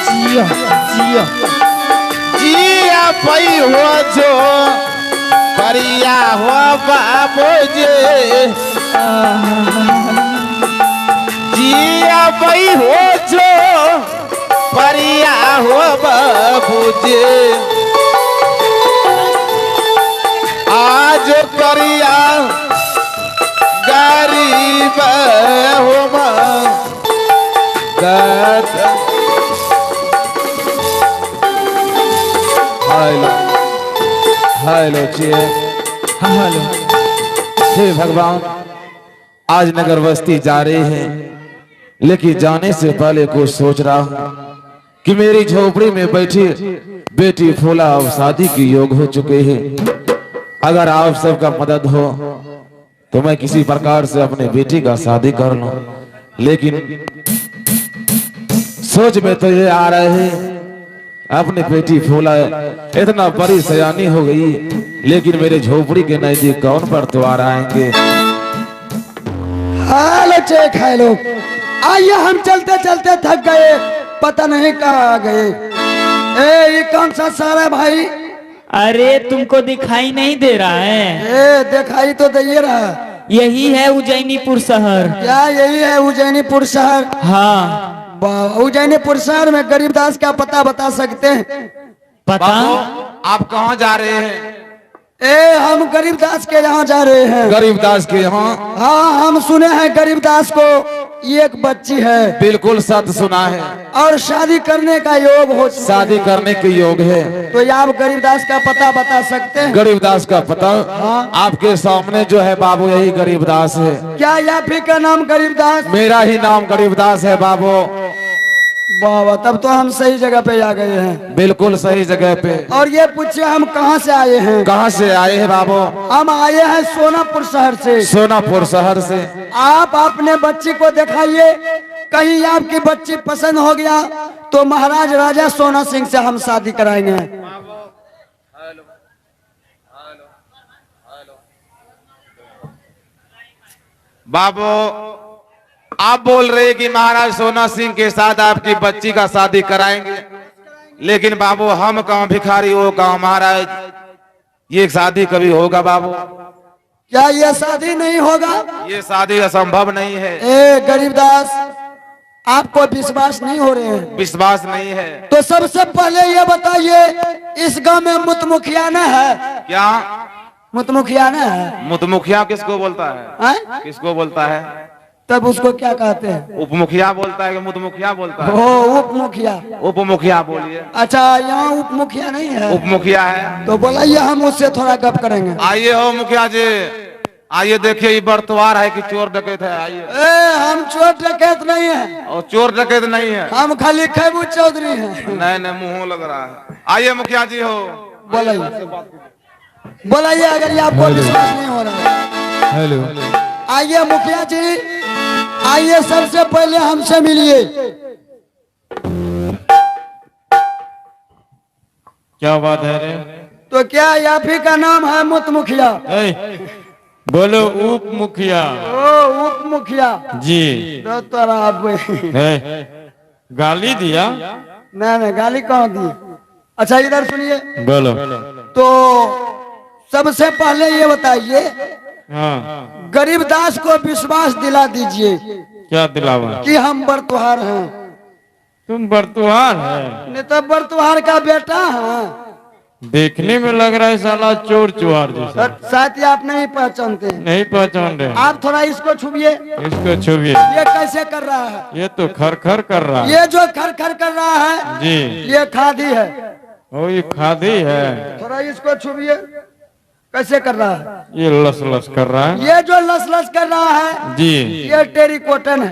जिया जिया जिया पई हो जो परिया हो बाबूजी जिया पई हो जो परिया हो बाबूजी आज करिया गरीब हो हेलो हेलो हेलो। हे भगवान, आज नगर बस्ती जा रहे हैं लेकिन जाने से पहले कुछ सोच रहा हूँ कि मेरी झोपड़ी में बैठी बेटी फूला अब शादी की योग हो चुके हैं। अगर आप सबका मदद हो तो मैं किसी प्रकार से अपने बेटी का शादी कर लूं, लेकिन सोच में तो ये आ रहे हैं अपनी बेटी फूला इतना बड़ी सयानी हो गई लेकिन मेरे झोपड़ी के नजदीक कौन पर त्योहार आएंगे। Hello check hello. आइए हम चलते चलते थक गए, पता नहीं कहाँ आ गए। ये कौन सा शहर है भाई? अरे तुमको दिखाई नहीं दे रहा है? दिखाई तो दे रहा। यही है उज्जैनीपुर शहर। क्या यही है उज्जैनीपुर शहर? हाँ। उज्जैनीपुर शहर में गरीबदास का पता बता सकते हैं? पता? आप कहाँ जा रहे हैं? ए हम गरीबदास के यहाँ जा रहे हैं। गरीबदास के यहाँ? हाँ हम सुने हैं गरीबदास को एक बच्ची है, बिल्कुल सत्य सुना है, और शादी करने का योग हो चुका है। शादी करने के योग है। तो ये आप गरीबदास का पता बता सकते हैं? गरीबदास का पता? हाँ। आपके सामने जो है बाबू यही गरीबदास है। क्या याफी का नाम गरीबदास? मेरा ही नाम गरीबदास है बाबू। वाह, तब तो हम सही जगह पे आ गए हैं। बिल्कुल सही जगह पे। और ये पूछिए हम कहाँ से आए हैं? कहाँ से आए हैं बाबू? हम आए हैं सोनापुर शहर से। सोनापुर शहर से। आप अपने बच्ची को दिखाइए, कहीं आपकी बच्ची पसंद हो गया तो महाराज राजा सोना सिंह से हम शादी कराएंगे। बाबू आप बोल रहे हैं कि महाराज सोना सिंह के साथ आपकी बच्ची का शादी कराएंगे, लेकिन बाबू हम कहाँ भिखारी हो कहाँ महाराज, ये शादी कभी होगा बाबू? क्या ये शादी नहीं होगा? ये शादी असंभव नहीं है। ए गरीबदास, आपको विश्वास नहीं हो रहे हैं? विश्वास नहीं है तो सबसे पहले ये बताइए, इस गांव में मुतमुखियाना है क्या? मुतमुखियाना है? मुतमुखिया किसको बोलता है? हैं? किसको बोलता है? तब उसको क्या कहते हैं? उपमुखिया बोलता है कि मुतमुखिया बोलता है? ओ उप मुखिया। उपमुखिया बोलिए। अच्छा, यहाँ उप मुखिया नहीं है? उपमुखिया है। तो बोलाइए, हम उससे थोड़ा गप करेंगे। आइए हो मुखिया जी, आइए देखिए ये बर्तवार है कि चोर डकैत है। आइए। ए हम चोर डकैत नहीं है, और चोर डकैत नहीं है? हम खाली खैबू चौधरी हैं। नहीं नहीं, मुंह लग रहा है। आइए मुखिया जी हो। बोलाइए बोलाइए, अगर ये आपको विश्वास नहीं हो रहा है। हेलो। आइए मुखिया जी, आइए सबसे पहले हमसे मिलिए। क्या बात है रे? तो क्या याफी का नाम है मुतमुखिया? बोलो उप मुखिया। ओ उप मुखिया जी। तो तोरा आप गाली दिया? नहीं गाली कहाँ दी? अच्छा इधर सुनिए। बोलो। तो सबसे पहले ये बताइए, हाँ। गरीबदास को विश्वास दिला दीजिए क्या दिलावा? कि हम बरतुहार हैं। तुम बरतुहार है? नहीं तो बरतुहार का बेटा है। देखने में लग रहा है साला चोर चुहार जैसा। साथ ही आप नहीं पहचानते हैं। नहीं पहचान रहे? आप थोड़ा इसको छुइए। इसको छुइए। ये कैसे कर रहा है? ये तो खर खर कर रहा है। ये जो खर खर कर रहा है जी, ये खादी है। ओ ये खादी है। थोड़ा इसको छुइए, कैसे कर रहा है? ये लस लस कर रहा है। ये जो लस लस कर रहा है जी, ये टेरिकॉटन है।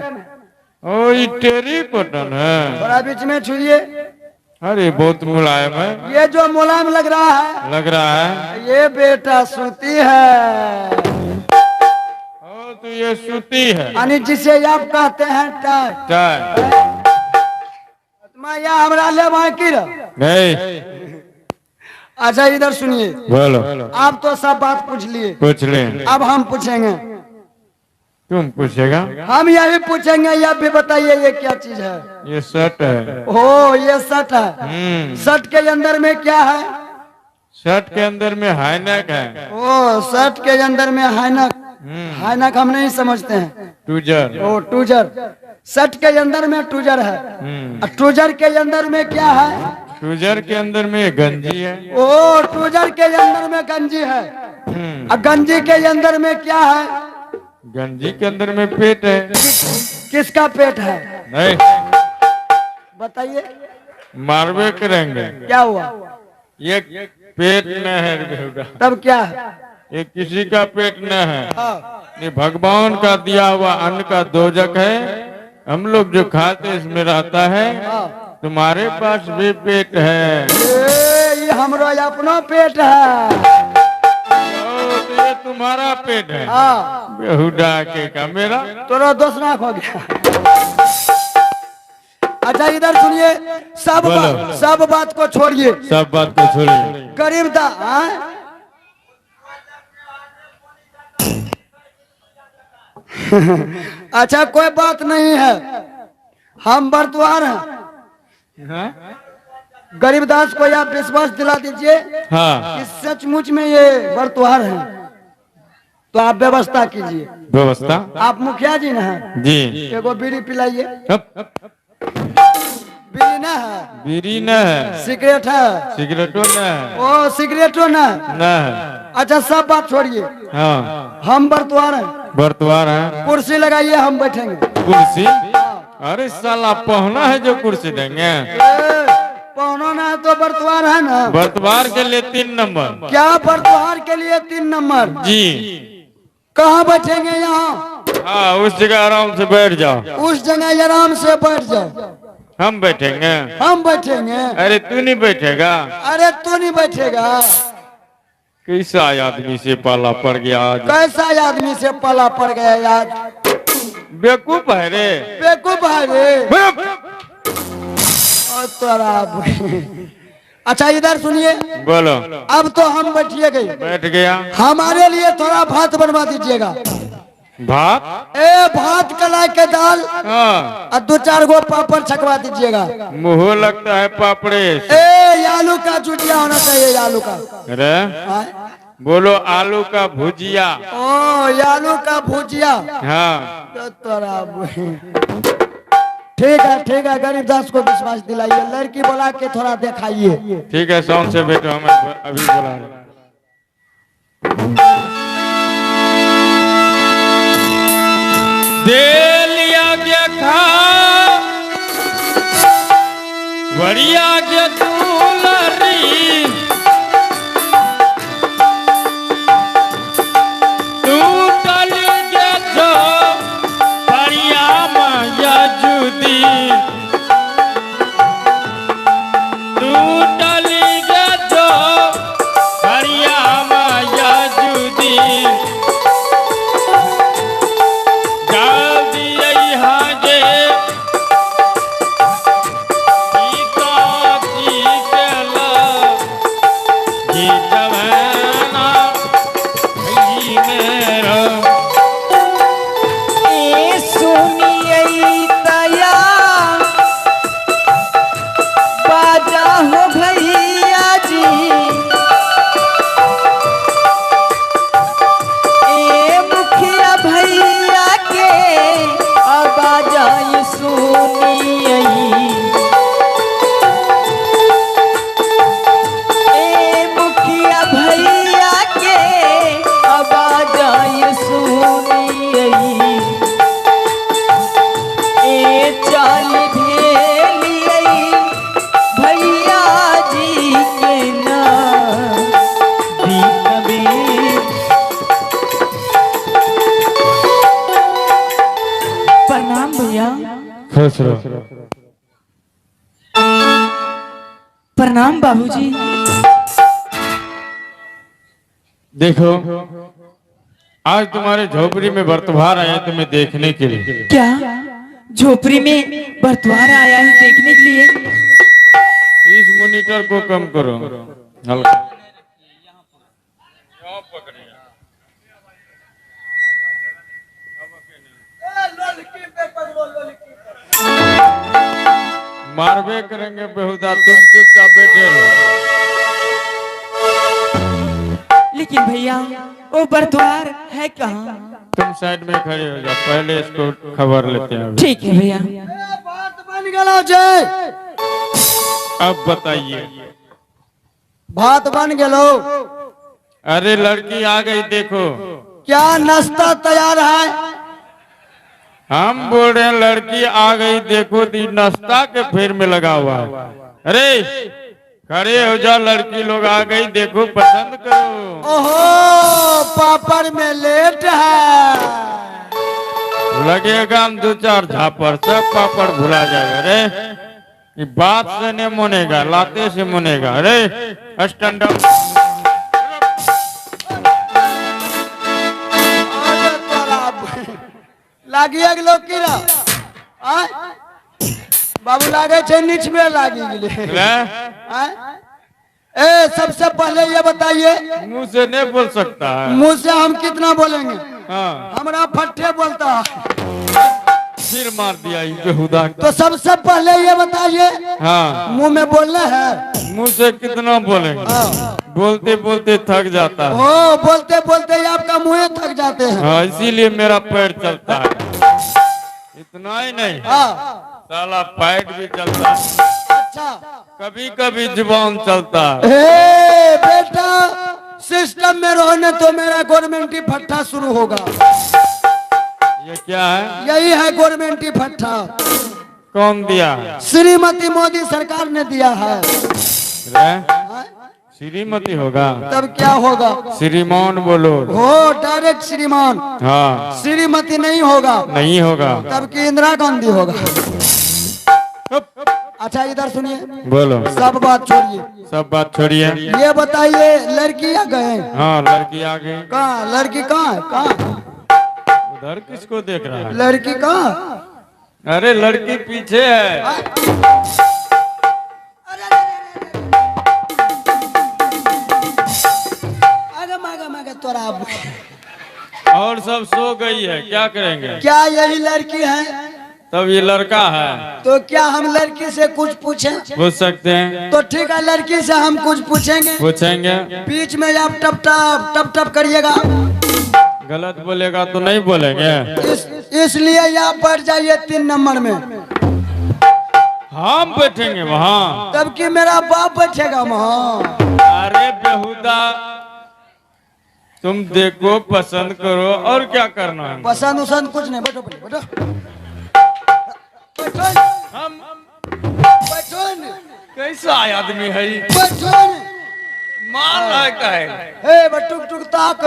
ओ ये टेरी कॉटन है। थोड़ा बीच में छुइए। अरे बहुत मुलायम है। ये जो मुलायम लग रहा है, लग रहा है। ये बेटा सूती है। ओ तो ये सूती है। यानी जिसे आप कहते हैं टाई। टाई। या हमरा ले बाकी रह। नहीं। अच्छा इधर सुनिए। बोलो। आप तो सब बात पूछ लिए, पूछ ले। अब हम पूछेंगे। तुम पूछेगा? हम यही पूछेंगे, यह भी बताइए ये क्या चीज है? ये शर्ट है। ओ ये शर्ट है। शर्ट के अंदर में क्या है? शर्ट के अंदर में हाइनेक है। ओ शर्ट के अंदर में हाइनक। हाइनक हम नहीं समझते हैं। टूजर। ओ टूजर। शर्ट के अंदर में टूजर है। और टूजर के अंदर में क्या है? टूजर के अंदर में गंजी है। ओ टूजर के अंदर में गंजी है। और गंजी के अंदर में क्या है? गंजी के अंदर में पेट है। किसका पेट है? नहीं, बताइए। मारवे करेंगे। क्या हुआ? ये पेट न है बेहुदा। तब क्या है? ये किसी का पेट न है। हाँ। ये भगवान का दिया हुआ अन्न का दोजक है। हम लोग जो खाते इसमें रहता है। तुम्हारे पास भी पेट है। ये हमरो अपना पेट है। तो ये तुम्हारा पेट है। हाँ। बेहुदा के का मेरा। तोरा दूसरा हो गया। अच्छा इधर सुनिए, सब बात को छोड़िए। सब बात को छोड़िए। गरीबदा अच्छा कोई बात नहीं है, हम बरतुहार हैं। गरीबदास को आप विश्वास दिला दीजिए हाँ। कि सचमुच में ये बरतुहार हैं। तो आप व्यवस्था कीजिए। व्यवस्था? आप मुखिया जी ना हैं? जी। एगो बीड़ी पिलाइए। बीड़ी ना है, बीड़ी न है, सिगरेट है, सिगरेटो न है, ओ सिगरेटो ना है। न है। अच्छा सब बात छोड़िए, हाँ, हम बरतवार हैं, बर्तवार है। कुर्सी लगाइए हम बैठेंगे। कुर्सी? अरे साला पहुना है जो कुर्सी देंगे। पौनो ना है तो बरतवार है ना। बर्तवार के लिए 3 नंबर। क्या बरतवार के लिए 3 नंबर? जी। कहाँ बैठेंगे? यहाँ। हाँ, उस जगह आराम से बैठ जाओ। उस जगह आराम से बैठ जाओ। हम बैठेंगे। हम बैठेंगे। अरे तू नहीं बैठेगा। अरे तू नहीं बैठेगा। कैसा आदमी से पाला पड़ गया आज। कैसा आदमी से पाला पड़ गया यार। बेवकूफ है रे। बेवकूफ है रे। और तोरा अच्छा इधर सुनिए। बोलो। अब तो हम बैठिए गए। बैठ गया। हमारे लिए थोड़ा भात बनवा दीजिएगा। भात? ए भात कलाई के दाल हाँ। और 2-4 गो पापड़ छकवा दीजिएगा। मुँह लगता है पापड़े। ए आलू का चुटिया होना चाहिए। आलू का। अरे बोलो आलू का भुजिया। ओ आलू का भुजिया। हाँ। तो तोरा ठीक है गरीब दास को विश्वास दिलाइए। लड़की बुला के थोड़ा दिखाइए। ठीक है, साउंड से बैठो, हमें अभी बुला रहे। दे लिया गया खा बढ़िया गया दूल्हरी तू डाली गया जो बढ़िया माया जुदी तू डाली गया जो बढ़िया माया जुदी प्रणाम बाबूजी। देखो आज तुम्हारे झोपड़ी में बर्तवार आया तुम्हें देखने के लिए। क्या झोपड़ी में बर्तवार आया है देखने के लिए? इस मॉनिटर को कम करो हल्का। मारबे करेंगे बेहुदा, तुम चुपचाप बैठे रहो। लेकिन भैया वो बर्तवार है कहाँ? तुम साइड में खड़े हो जाओ, पहले इसको खबर लेते हैं अभी। ठीक है भैया। बात बन गया जय। अब बताइए। भात बन गेलो। अरे लड़की आ गई देखो। क्या नाश्ता तैयार है? हम बोल रहे हैं लड़की आ गई देखो, दी नाश्ता के फेर में लगा हुआ है। अरे खड़े हो जाओ, लड़की लोग आ गई देखो, पसंद करो। ओहो पापड़ में लेट है। लगेगा हम 2-4 झापड़, सब पापड़ भुला जाएगा। अरे ये बात से नहीं मुनेगा, लाते से मुनेगा। अरे स्टैंड अप। लागिए लोग की बाबू लागे छे नीच में लागी गेले। ए सबसे पहले ये बताइए। मुंह से नहीं बोल सकता है। मुंह से हम कितना बोलेंगे? हाँ। हमारा फट्टे बोलता है। फिर मार दिया बेहुदा। तो सबसे पहले ये बताइए। हाँ। मुंह में बोलना है। मुंह से कितना बोलेंगे? बोलते बोलते थक जाता है। ओ बोलते बोलते आपका मुंह थक जाते हैं। हाँ, इसीलिए मेरा पैर चलता है। इतना ही नहीं, साला पैट भी चलता है, अच्छा कभी कभी जुबान चलता है। हे बेटा, सिस्टम में रहने तो मेरा गवर्नमेंट ही फट्टा शुरू होगा। ये क्या है? यही है गवर्नमेंट ही फट्टा, कौन दिया है? श्रीमती मोदी सरकार ने दिया है। रे? श्रीमती होगा तब क्या होगा? श्रीमान बोलो। हो डायरेक्ट श्रीमान, हाँ श्रीमती नहीं होगा, नहीं होगा। तब की इंदिरा गांधी होगा। अच्छा इधर सुनिए, बोलो, सब बात छोड़िए, सब बात छोड़िए। ये बताइए लड़की आ गए? हाँ लड़की आ गई। कहाँ लड़की? कहाँ है? कहाँ उधर किसको देख रहा है? लड़की? कहाँ? अरे लड़की पीछे है। आगे तोरा और सब सो गई है, क्या करेंगे? क्या यही लड़की है? तब ये लड़का है। तो क्या हम लड़की से कुछ पूछें? पूछ सकते हैं, तो ठीक है, लड़की से हम कुछ पूछेंगे। पूछेंगे। बीच में आप टप टप टप टप करिएगा। गलत बोलेगा तो नहीं बोलेंगे। इसलिए आप बैठ जाइए 3 नंबर में। हम बैठेंगे वहाँ। तब कि मेरा बाप बैठेगा वहाँ। अरे बेहुदा, तुम देखो, पसंद करो, और क्या करना है? पसंद उसंद कुछ नहीं, बैठो बैठो बैठो। हम बैठो कैसा आदमी है? बैठो। मार रहा है काहे? हे बटुक टुक ताक।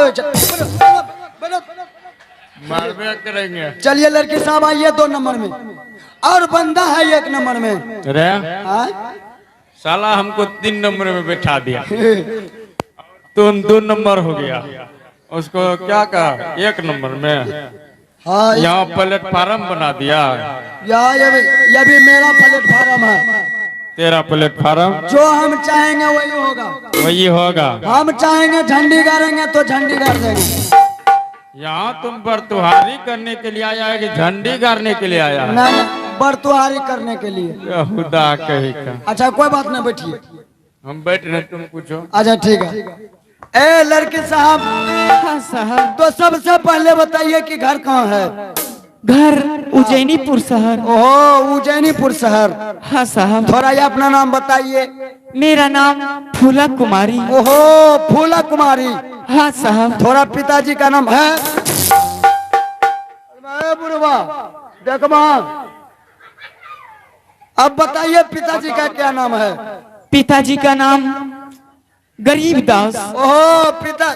मारबे करेंगे। चलिए लड़की साहब आइए 2 नंबर में, और बंदा है 1 नंबर में। रे हाँ? साला हमको 3 नंबर में बैठा दिया, तुम 2 नंबर हो गया। उसको क्या कहा? 1 नंबर में। हाँ यहाँ प्लेटफार्म बना दिया। ये भी मेरा प्लेटफार्म है। तेरा प्लेटफार्म? जो हम चाहेंगे वही होगा। वही होगा। हम चाहेंगे झंडी गाड़ेंगे तो झंडी गाड़ देंगे। यहाँ तुम बरतुहारी करने के लिए आया है कि झंडी गाड़ने के लिए आया है? ना बरतुहारी करने के लिए। खुदा कही का। अच्छा कोई बात नहीं, बैठिए। हम बैठ रहे, तुम पूछो। अच्छा ठीक है। ए लड़के साहब, हाँ साहब। तो सबसे पहले बताइए कि घर कहाँ है? घर उज्जैनीपुर शहर। ओहो उज्जैनीपुर शहर। हाँ साहब। थोड़ा ये अपना नाम बताइए। मेरा नाम फूला कुमारी। ओहो फूला कुमारी। हाँ साहब। थोड़ा पिताजी का नाम है? बुढ़वा देखो, अब बताइए पिताजी का क्या नाम है? पिताजी का नाम गरीबदास। ओहो पिता।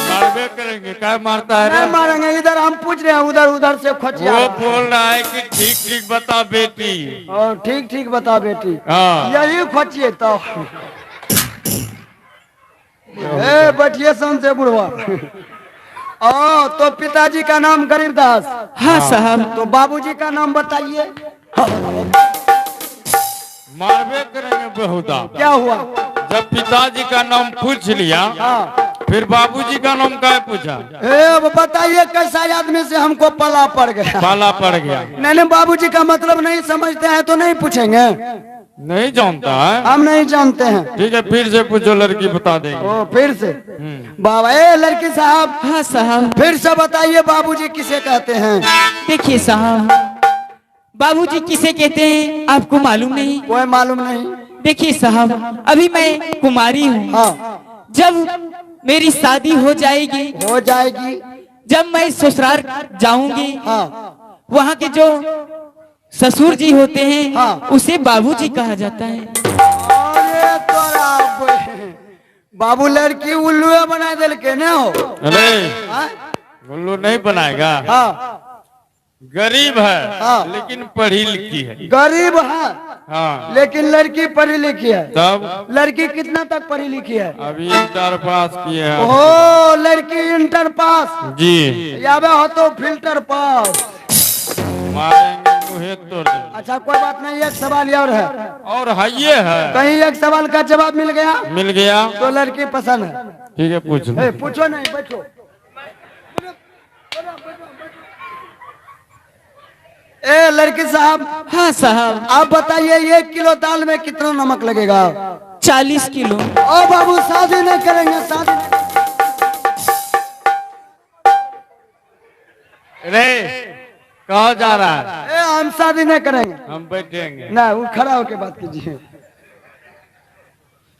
मारबे करेंगे, क्या मारता है? नहीं मारेंगे, इधर हम पूछ रहे हैं, उधर उधर से खोचिया। वो बोल रहा है कि ठीक ठीक बता बेटी। और ठीक ठीक बता बेटी। हाँ। यही खोचिए तो। ए बैठिए सन से बुढ़वा। ओ तो पिताजी का नाम गरीबदास। हाँ साहब। तो बाबूजी का नाम बताइए। मारबे करेंगे बेहुदा। क्या हुआ? जब पिताजी का नाम पूछ लिया, हाँ। फिर बाबूजी का नाम क्या पूछा? अब बताइए कैसा आदमी से हमको पाला पड़ गया। पाला पड़ गया। नहीं बाबूजी का मतलब नहीं समझते हैं तो नहीं पूछेंगे। नहीं जानता है? हम नहीं जानते हैं। ठीक है, फिर से पूछो, लड़की बता देंगे। ओ फिर से बाबा। ए लड़की साहब, हाँ साहब। फिर से बताइए बाबूजी किसे कहते हैं? देखिए साहब, बाबूजी किसे कहते हैं आपको मालूम नहीं? कोई मालूम नहीं। देखिए साहब, अभी मैं कुमारी हूँ। हाँ जब मेरी शादी हो जाएगी, हो जाएगी। जब मैं ससुराल जाऊंगी, हाँ वहाँ के जो ससुर जी होते हैं, हाँ। उसे बाबूजी कहा जाता है। अरे तोरा बाबू लड़की उल्लू बना दिल के न हो। अरे उल्लू नहीं बनाएगा। हाँ गरीब है, हाँ। लेकिन पढ़ी लिखी है। गरीब है हाँ, लेकिन लड़की पढ़ी लिखी है। तब लड़की कितना तक पढ़ी लिखी है? अभी इंटर पास किए हैं। ओ लड़की इंटर पास। जी। याबे हो तो फिल्टर पास। मारेंगे मुहे तोड़ देंगे। अच्छा कोई बात नहीं, एक सवाल और है। और है ये है। कहीं एक सवाल का जवाब मिल गया मिल गया तो लड़की पसंद है। ठीक है, पूछ लो। ए, पूछो नहीं, बैठो। ए लड़की साहब, हाँ साहब। आप बताइए 1 किलो दाल में कितना नमक लगेगा? 40 किलो। ओ बाबू शादी नहीं करेंगे, शादी नहीं। रे कहा जा रहा है? हम शादी नहीं करेंगे। हम बैठेंगे। ना वो खड़ा होके बात कीजिए।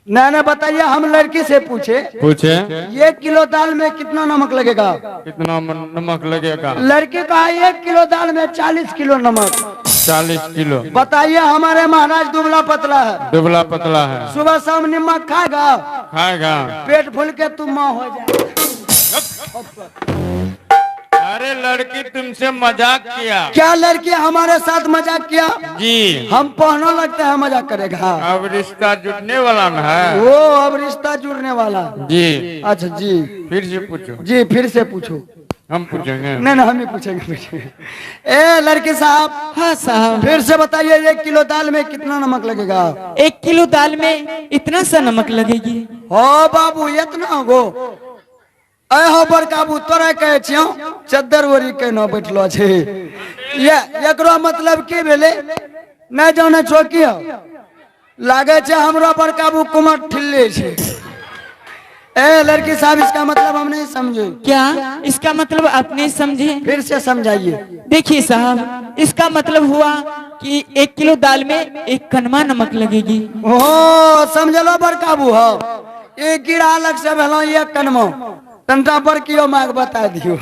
ना बताइए, हम लड़की से पूछे पूछे 1 किलो दाल में कितना नमक लगेगा? कितना नमक लगेगा? लड़की कहा 1 किलो दाल में 40 किलो नमक। 40 किलो। बताइए, हमारे महाराज दुबला पतला है, दुबला पतला है, सुबह शाम नमक खाएगा, खाएगा, पेट फूल के तुम माँ हो जाए। अरे लड़की तुमसे मजाक किया। क्या लड़की हमारे साथ मजाक किया? जी। हम पहना लगता है मजाक करेगा। अब रिश्ता जुटने वाला न है। वो अब रिश्ता जुड़ने वाला। जी। अच्छा जी, फिर से पूछो। जी फिर से पूछो। हम पूछेंगे। नहीं हम ही पूछेंगे। ए लड़के साहब। हाँ साहब। फिर से बताइए, 1 किलो दाल में कितना नमक लगेगा? 1 किलो दाल में इतना सा नमक लगेगी। हो बाबू इतना गो हो बड़ काबू तोरा कहे छियो चद्दर ओढ़ी के न बैठलो छे। ये एकरो मतलब की भेले? नहीं जाने चौकी हो लागे छे हमरो बड़ काबू कुमार ठिल्ले छे। ए लड़की साहब, इसका मतलब हम नहीं समझे। क्या इसका मतलब आप नहीं समझे? फिर से समझाइए। देखिए साहब, इसका मतलब हुआ कि 1 किलो दाल में 1 कनवा नमक लगेगी। ओ समझलो बड़ काबू हो, एक गिरा अलग से भेलो 1 कनवा। तंटा पर कियो मांग बता दियो।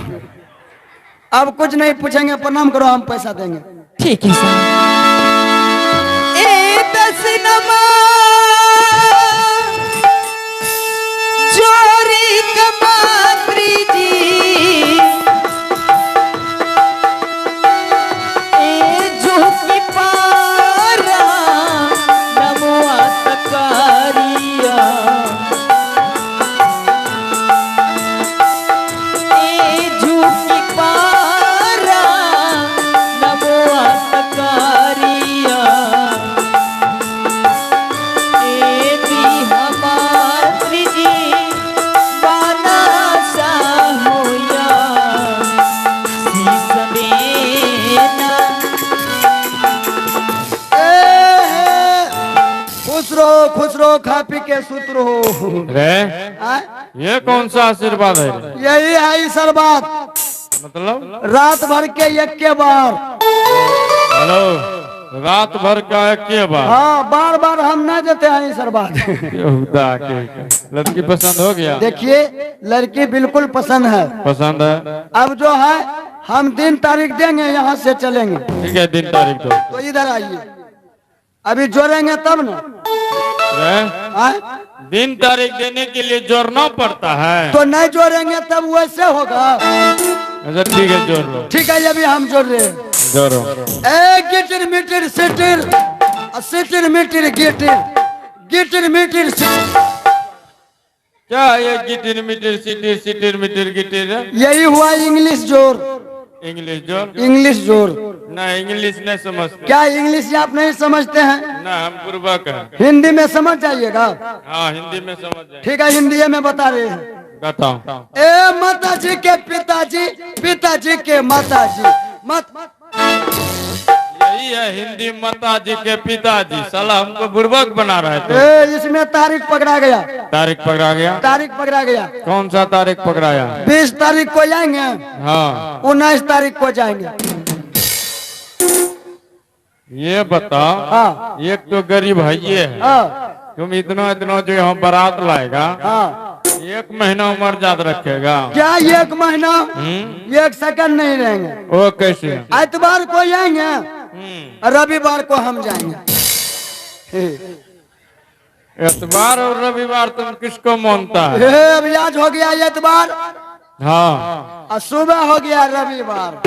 अब कुछ नहीं पूछेंगे, प्रणाम करो, हम पैसा देंगे। ठीक है साहब। 10 नमक जोरी कमात्री जी, झुकी पारा नमुआ तकारिया, झुकी पारा नमुआ तकारिया, दी हमारी जी बाना सा होया शीश देना। खुश रहो, खा पी के सुत रहो। रे आ? ये कौन सा आशीर्वाद है? यही है आशीर्वाद, मतलब रात भर के 1 बार। हेलो, रात भर का एक के बाद? हाँ, बार बार हम ना देते हैं आशीर्वाद। यहूदा के। लड़की पसंद हो गया? देखिए, लड़की बिल्कुल पसंद है। पसंद है? अब जो है हम दिन तारीख देंगे, यहाँ से चलेंगे। ठीक है, दिन तारीख दो। तो इधर आइए, अभी जोड़ेंगे तब ना। हाँ? दिन तारीख देने के लिए जोड़ना पड़ता है? तो नहीं जोड़ेंगे तब वैसे होगा। अच्छा ठीक है, जोड़ लो। ठीक है, अभी हम जोड़ रहे हैं। जोड़ो। गिटिर मिटिर सिटिर, सिटिर मिटिर गिटिर, गिटिर मिटिर सिटिर। क्या ये गिटिर मिटिर सिटिर, सिटिर मिटिर गिटिर? यही हुआ इंग्लिश जोड़। इंग्लिश जोड़? इंग्लिश जोड़। ना इंग्लिश नहीं समझते। क्या इंग्लिश आप नहीं समझते हैं? ना, हम पूर्वक है। हिंदी में समझ जाइएगा। हाँ, हिंदी में समझ जाए। ठीक है, हिंदी में बता रहे हैं। बताओ। ए माता जी के पिताजी, पिताजी के माता जी, यही है हिंदी माता जी के पिताजी। साला हमको बुर्बक बना रहे थे। इसमें तारीख पकड़ा गया। तारीख पकड़ा गया? तारीख पकड़ा गया। कौन सा तारीख पकड़ाया? 20 तारीख को जाएंगे। हाँ। 19 तारीख को जाएंगे। ये बताओ। हाँ। एक तो गरीब है ये है। हाँ। तुम इतना इतना जो यहाँ बारात लाएगा। हाँ। 1 महीना उम्र याद रखेगा? क्या 1 महीना? 1 सेकंड नहीं रहेंगे। वो कैसे? एतवार को जाएंगे, रविवार को हम जाएंगे। एतवार और रविवार तुम किसको मानता है? अब आज हो गया एतवार। हाँ। और सुबह हो गया रविवार।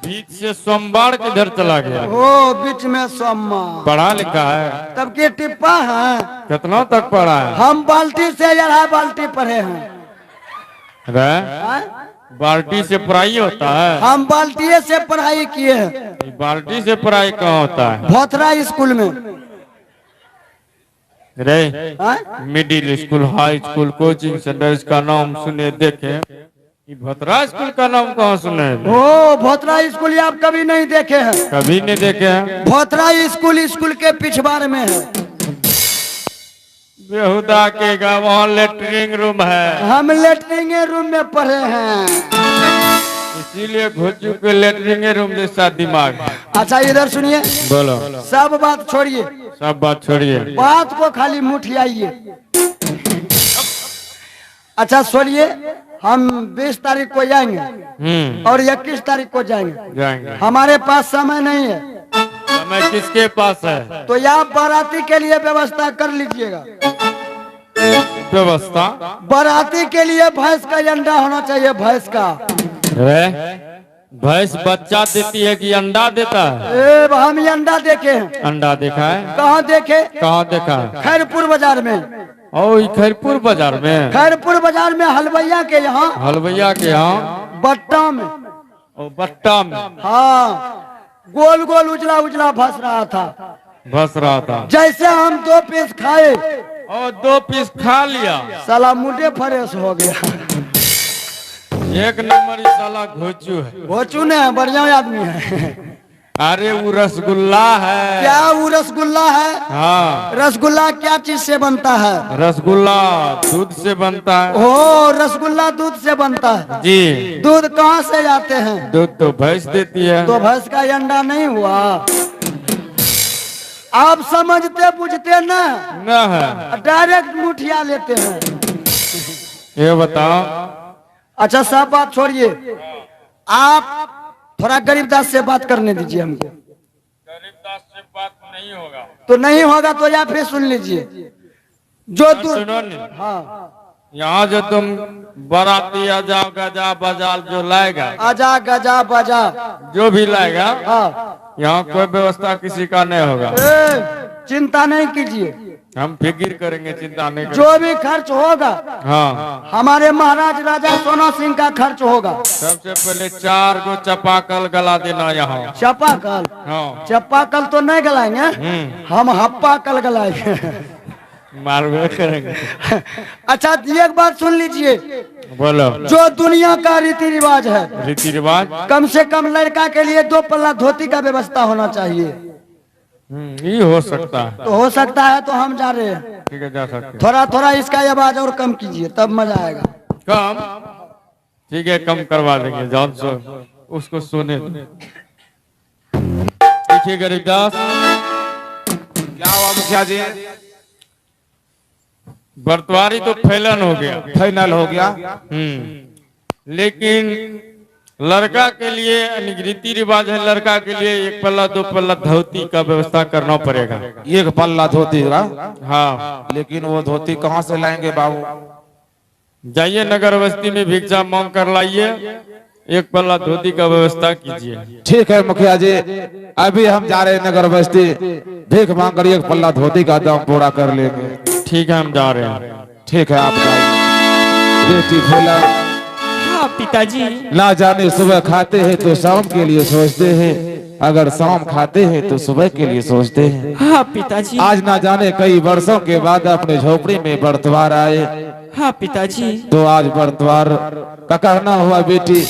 बीच से सोमवार किधर चला गया? ओ बीच में सोमवार। पढ़ा लिखा है? तब के टिप्पा है। कितना तक पढ़ा है? हम बाल्टी से 1.5 बाल्टी पढ़े हैं। बाल्टी से पढ़ाई होता है? हम बाल्टी से पढ़ाई किए हैं। बाल्टी से पढ़ाई कहाँ होता है? भोथरा स्कूल में। रे middle school, high school, coaching centre, इसका नाम सुने देखे। भोथरा स्कूल का नाम कहाँ सुने? ओ भोथरा स्कूल आप कभी नहीं देखे हैं? कभी नहीं देखे हैं। भोथरा स्कूल के पिछवाड़ में है। बेहुदा के गाँव, वहाँ लेटरिंग रूम है। हम लेटरिंग रूम में पढ़े हैं। इसीलिए घोचू के लेटरिंग रूम जैसा दिमाग है। अच्छा इधर सुनिए, बोलो, सब बात छोड़िए, सब बात छोड़िए। बात को खाली मुठियाइए। अच्छा सुनिए, हम 20 तारीख को जाएंगे और 21 तारीख को जाएंगे। जाएंगे। हमारे पास समय नहीं है, समय किसके पास है? तो यहाँ बाराती के लिए व्यवस्था कर लीजिएगा। व्यवस्था? बाराती के लिए भैंस का अंडा होना चाहिए, भैंस का। भैंस बच्चा देती है कि अंडा देता है? हम ये अंडा देखे हैं। अंडा देखा है? कहाँ देखे? कहाँ देखा है? खैरपुर बाजार में। ओ खैरपुर बाजार में? खैरपुर बाजार में हलवैया के यहाँ। हलवैया के यहाँ बट्टा में। ओ बट्टा में? हाँ, गोल गोल उजला उजला भस रहा था। भस रहा था। जैसे हम 2 पीस खाए और 2 पीस खा लिया, साला मुझे फ्रेश हो गया। एक नंबर ही साला घोचू है। घोचू ने बढ़िया आदमी है। अरे वो रसगुल्ला है। क्या वो रसगुल्ला है? हाँ। रसगुल्ला क्या चीज से बनता है? रसगुल्ला दूध से बनता है। ओ, रसगुल्ला दूध से बनता है जी। दूध कहाँ से आते हैं? दूध तो भैंस देती है। तो भैंस का अंडा नहीं हुआ? आप समझते बुझते ना, न है, डायरेक्ट मुठिया लेते हैं। ये बताओ। अच्छा सब बात छोड़िए, आप थोड़ा गरीबदास से बात करने दीजिए हमको। गरीबदास से बात नहीं होगा तो नहीं होगा तो या फिर सुन लीजिए, जो दूध। सुनो नहीं। हाँ, यहाँ जो तुम बाराती आजा गजा बजाल जो लाएगा, आजा गजा बजा, जो भी लाएगा, हाँ, यहाँ कोई व्यवस्था किसी का नहीं होगा। चिंता नहीं कीजिए, हम फिक्र करेंगे, चिंता नहीं करेंगे। जो भी खर्च होगा हाँ, हमारे महाराज राजा सोना सिंह का खर्च होगा। सबसे पहले 4 गो चपाकल गला देना यहाँ। चपाकल? हाँ। चपाकल तो नहीं गलाएंगे, हम हप्पा कल गलाएंगे। मारवे करेंगे। अच्छा एक बात सुन लीजिए, बोलो। जो दुनिया का रीति रिवाज है, रीति रिवाज, कम से कम लड़का के लिए 2 पल्ला धोती का व्यवस्था होना चाहिए। ये हो सकता है। तो हो सकता है तो हम जा रहे हैं। ठीक है, जा सकते हैं। थोड़ा थोड़ा इसका आवाज और कम कीजिए, तब मजा आएगा। कम? ठीक है, कम करवा देंगे। जान सो उसको सोने दो। देखिए गरीबदास, क्या हुआ मुखिया जी? बर्तवारी तो फैलन हो गया, फाइनल हो गया। लेकिन लड़का के लिए रीति रिवाज है, लड़का के लिए 1 पल्ला 2 पल्ला धोती का व्यवस्था करना पड़ेगा। 1 पल्ला धोती का? हाँ। लेकिन वो धोती कहाँ से लाएंगे बाबू? जाइए नगर बस्ती में भिक्षा मांग कर लाइए, 1 पल्ला धोती का व्यवस्था कीजिए। ठीक है मुखिया जी, अभी हम जा रहे हैं नगर बस्ती, भीख मांग कर 1 पल्ला धोती का दाम पूरा कर लेंगे। ठीक है, हम जा रहे हैं। ठीक है, आप बेटी भोला। हाँ पिताजी। ना जाने सुबह खाते हैं तो शाम के लिए सोचते हैं, अगर शाम खाते हैं तो सुबह के लिए सोचते हैं। हाँ पिताजी। आज ना जाने कई वर्षों के बाद अपने झोपड़ी में बर्तवार आए। हाँ पिताजी। तो आज बर्तवार का कहना हुआ बेटी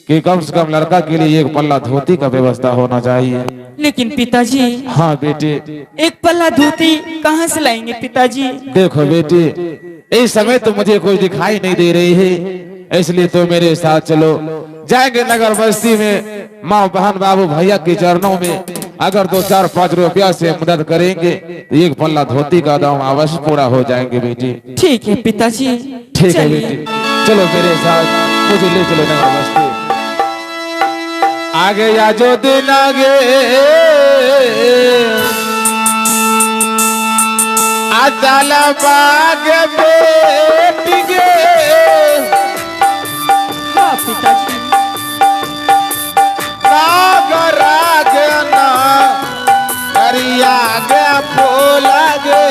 कि कम से कम लड़का के लिए 1 पल्ला धोती का व्यवस्था होना चाहिए। लेकिन पिताजी। हाँ बेटी। 1 पल्ला धोती कहाँ से लाएंगे पिताजी? देखो बेटी, इस समय तो मुझे कोई दिखाई नहीं दे रही है, इसलिए तो मेरे साथ चलो। जाएंगे नगर बस्ती में, माँ बहन बाबू भैया के चरणों में अगर 2-4-5 रुपया से मदद करेंगे तो 1 पल्ला धोती का दाम अवश्य पूरा हो जाएंगे बेटी। ठीक है पिताजी। ठीक है बेटी, चलो मेरे साथ, मुझे ले चलो नगर बस्ती। आगे या जो दिन आगे आचाला बाग बेटी गे। हाँ पिताजी। नागराज ना करिया गे फूला गे,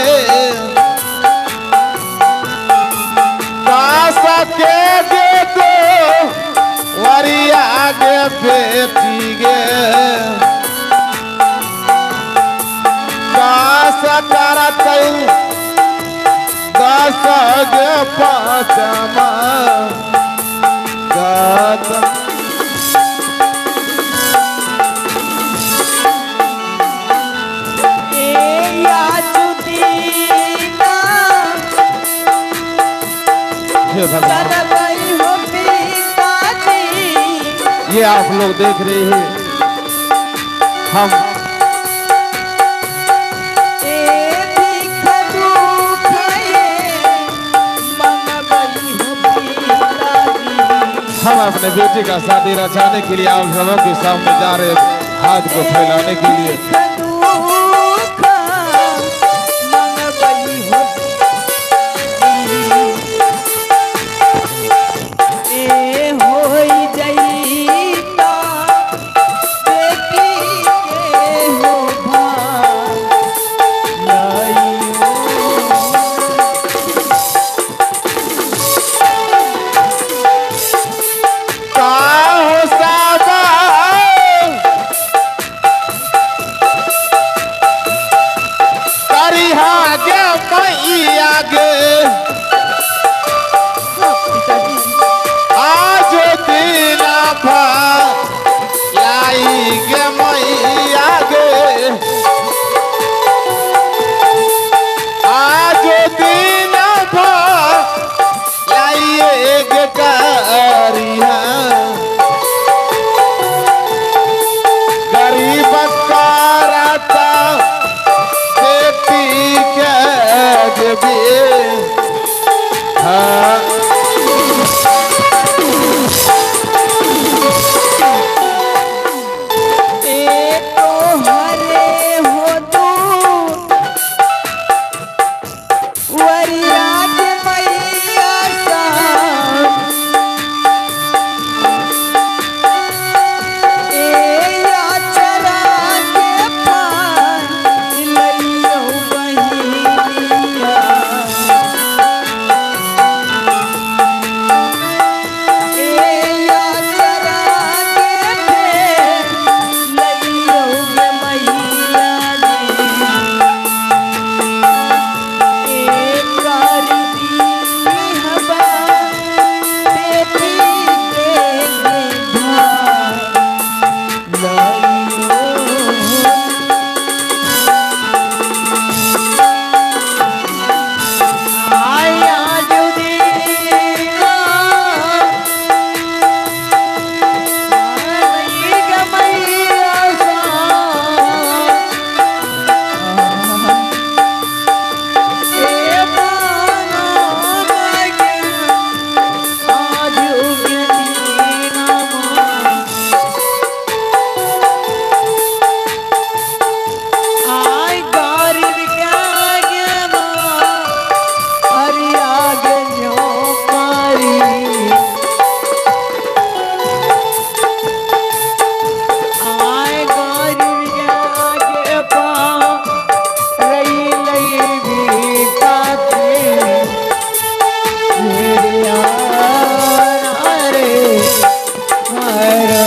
कासा के दे दो वरिया गे बेटी गे, कासा तारा तई 10 गे 5 गात। हे भगवान, ये आप लोग देख रहे हैं हम अपने बेटे का शादी रचाने के लिए आप सबों के सामने जा रहे हैं, हाथ को फैलाने के लिए। Hare